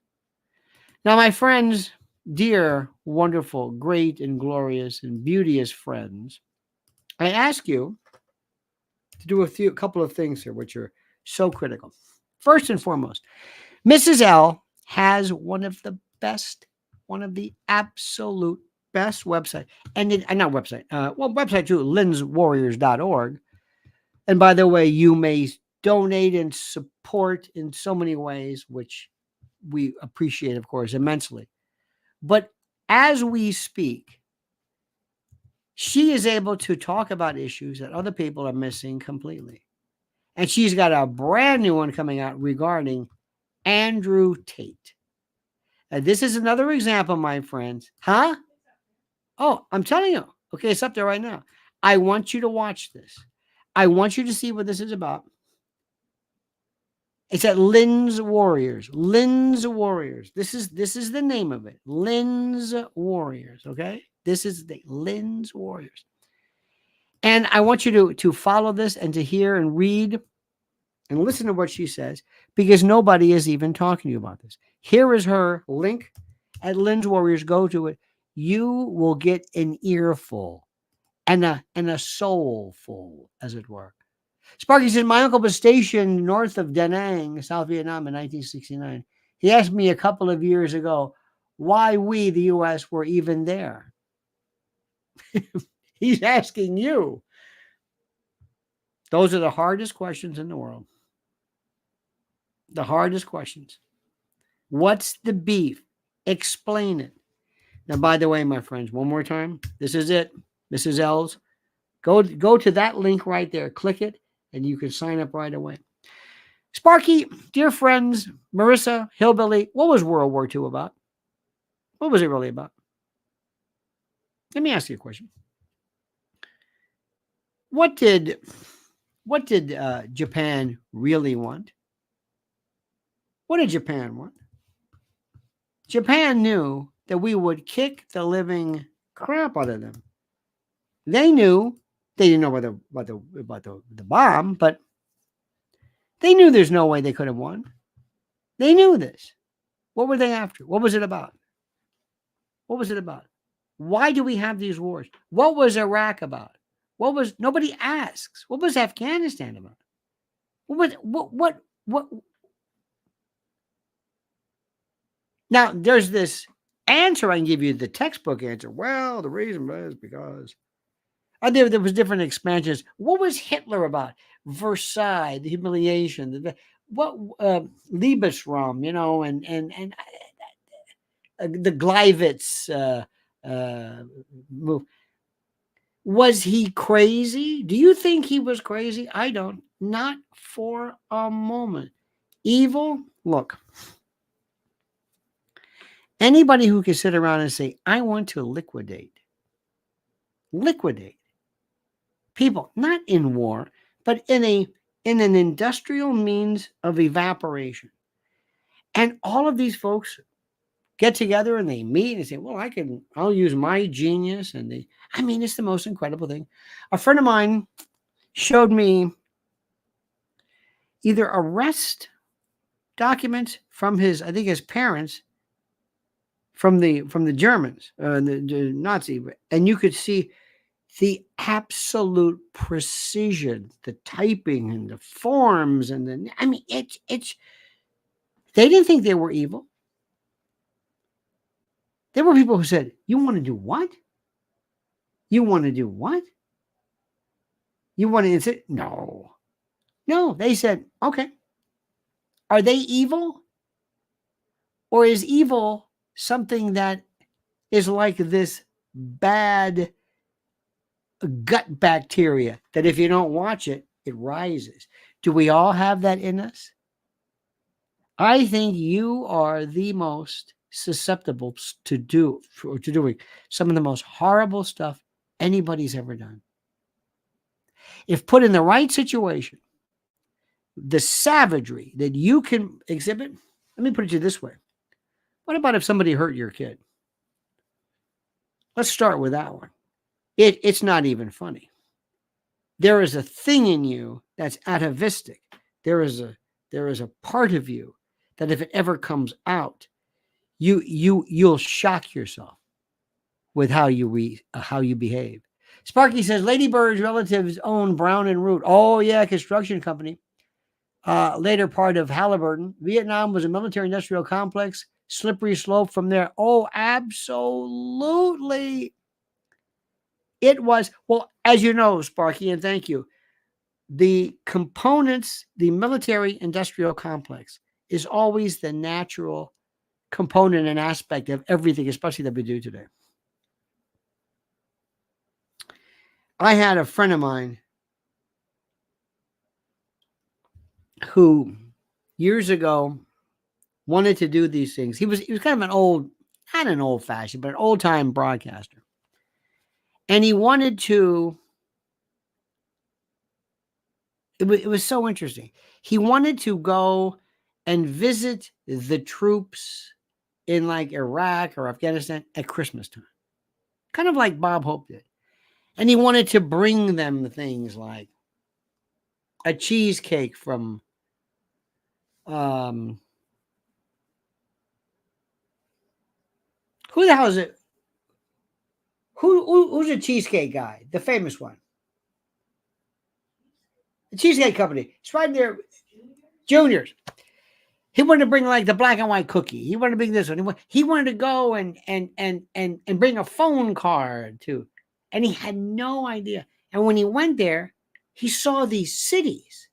Now, my friends, dear, wonderful, great, and glorious, and beauteous friends, I ask you to do a couple of things here, which are so critical. First and foremost, Mrs. L has one of the absolute best website, and not website, website too, linswarriors.org. And by the way, you may donate and support in so many ways, which we appreciate, of course, immensely. But as we speak, she is able to talk about issues that other people are missing completely. And she's got a brand new one coming out regarding Andrew Tate. And this is another example, my friends. Huh? Oh, I'm telling you. Okay, it's up there right now. I want you to watch this. I want you to see what this is about. It's at Lynn's Warriors. Lynn's Warriors. This is the name of it. Lynn's Warriors. Okay? This is the Lynn's Warriors. And I want you to follow this and to hear and read and listen to what she says, because nobody is even talking to you about this. Here is her link at Lynn's Warriors. Go to it. You will get an earful and a soulful, as it were. Sparky said, my uncle was stationed north of Da Nang, South Vietnam in 1969. He asked me a couple of years ago why we, the U.S., were even there. He's asking you. Those are the hardest questions in the world. The hardest questions. What's the beef? Explain it. Now, by the way, my friends, one more time. This is it. Mrs. L's. Go to that link right there. Click it, and you can sign up right away. Sparky, dear friends, Marissa, Hillbilly, what was World War II about? What was it really about? Let me ask you a question. What did Japan really want? What did Japan want? Japan knew that we would kick the living crap out of them. They knew, they didn't know about the bomb, but they knew there's no way they could have won. They knew this. What were they after? What was it about? What was it about? Why do we have these wars? What was Iraq about? Nobody asks. What was Afghanistan about? What? Now, there's this answer I can give you, the textbook answer. Well, the reason was because there was different expansions. What was Hitler about? Versailles, the humiliation, Liebesraum, and the Gleiwitz move. Was he crazy? Do you think he was crazy? I don't. Not for a moment. Evil? Look. Anybody who can sit around and say, I want to liquidate people, not in war, but in an industrial means of evaporation. And all of these folks get together and they meet and say, well, I'll use my genius. And it's the most incredible thing. A friend of mine showed me either arrest documents from his parents, from the Germans, the Nazi, and you could see the absolute precision, the typing and the forms, and it's. They didn't think they were evil. There were people who said, "You want to do what? You want to do what? You want to insist? No. No, they said, okay. Are they evil? Or is evil something that is like this bad gut bacteria that if you don't watch it, it rises? Do we all have that in us? I think you are the most susceptible to doing some of the most horrible stuff anybody's ever done. If put in the right situation, the savagery that you can exhibit, let me put it to you this way. What about if somebody hurt your kid? Let's start with that one. It's not even funny. There is a thing in you that's atavistic. There is a part of you that if it ever comes out, you'll shock yourself with how you behave. Sparky says Lady Bird's relatives own Brown and Root. Oh yeah, construction company. Later part of Halliburton. Vietnam was a military-industrial complex. Slippery slope from there. Oh, absolutely. It was, well, as you know, Sparky, and thank you, the components, the military-industrial complex is always the natural component and aspect of everything, especially that we do today. I had a friend of mine who years ago wanted to do these things. He was kind of an old, not an old fashioned, but an old time broadcaster. And he wanted to, it was so interesting. He wanted to go and visit the troops in like Iraq or Afghanistan at Christmas time. Kind of like Bob Hope did. And he wanted to bring them things like a cheesecake from who the hell is it? Who's a cheesecake guy? The famous one. The Cheesecake Company. It's right there. Juniors. He wanted to bring like the black and white cookie. He wanted to bring this one. He wanted to go and bring a phone card too. And he had no idea. And when he went there, he saw these cities.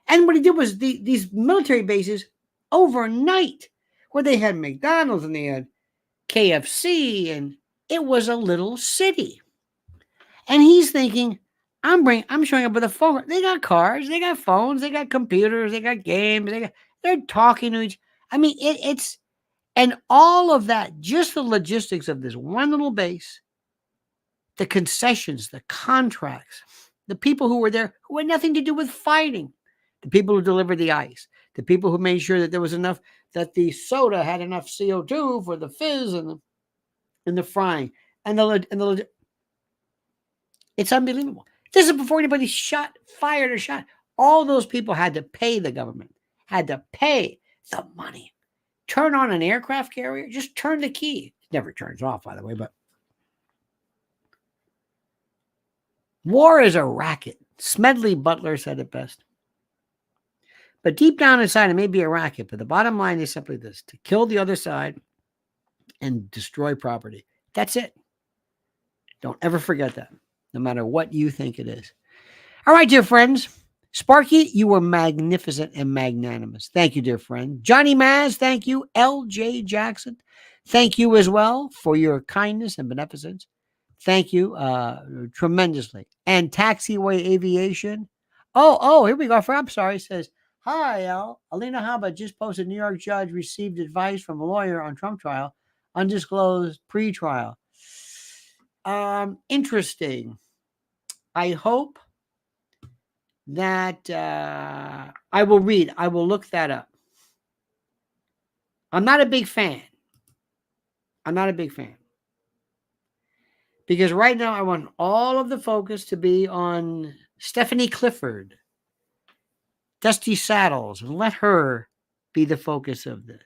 And what he did was these military bases overnight where they had McDonald's and they had KFC and it was a little city. And he's thinking, I'm showing up with a phone. They got cars, they got phones, they got computers, they got games, they're talking to each. I mean, it's and all of that, just the logistics of this one little base, the concessions, the contracts, the people who were there who had nothing to do with fighting, the people who delivered the ice, the people who made sure that there was enough, that the soda had enough CO2 for the fizz and the frying and the it's unbelievable. This is before anybody fired or shot. All those people had to pay the government, had to pay the money. Turn on an aircraft carrier, just turn the key. It never turns off, by the way, but war is a racket. Smedley Butler said it best. But deep down inside, it may be a racket, but the bottom line is simply this: to kill the other side and destroy property. That's it. Don't ever forget that, no matter what you think it is. All right, dear friends. Sparky, you were magnificent and magnanimous. Thank you, dear friend. Johnny Maz, thank you. L.J. Jackson, thank you as well for your kindness and beneficence. Thank you tremendously. And Taxiway Aviation. Oh, here we go. I'm sorry. It says, hi, Al. Alina Haba just posted New York judge received advice from a lawyer on Trump trial, undisclosed pre-trial. Interesting. I hope that I will look that up. I'm not a big fan. Because right now I want all of the focus to be on Stephanie Clifford, Dusty Saddles, and let her be the focus of this.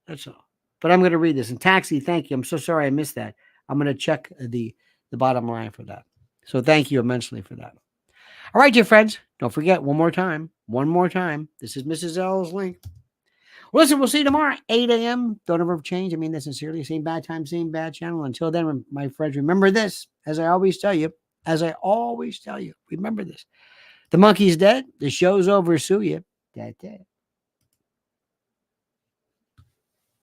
That's all. But I'm going to read this. And Taxi, thank you. I'm so sorry I missed that. I'm going to check the bottom line for that. So thank you immensely for that. All right, dear friends, don't forget one more time. This is Mrs. L's link. Well, listen, we'll see you tomorrow, 8 a.m. Don't ever change. I mean that sincerely. Same bad time, same bad channel. Until then, my friends, remember this, as I always tell you, As I always tell you, remember this. The monkey's dead. The show's over. Sue you. Da-da.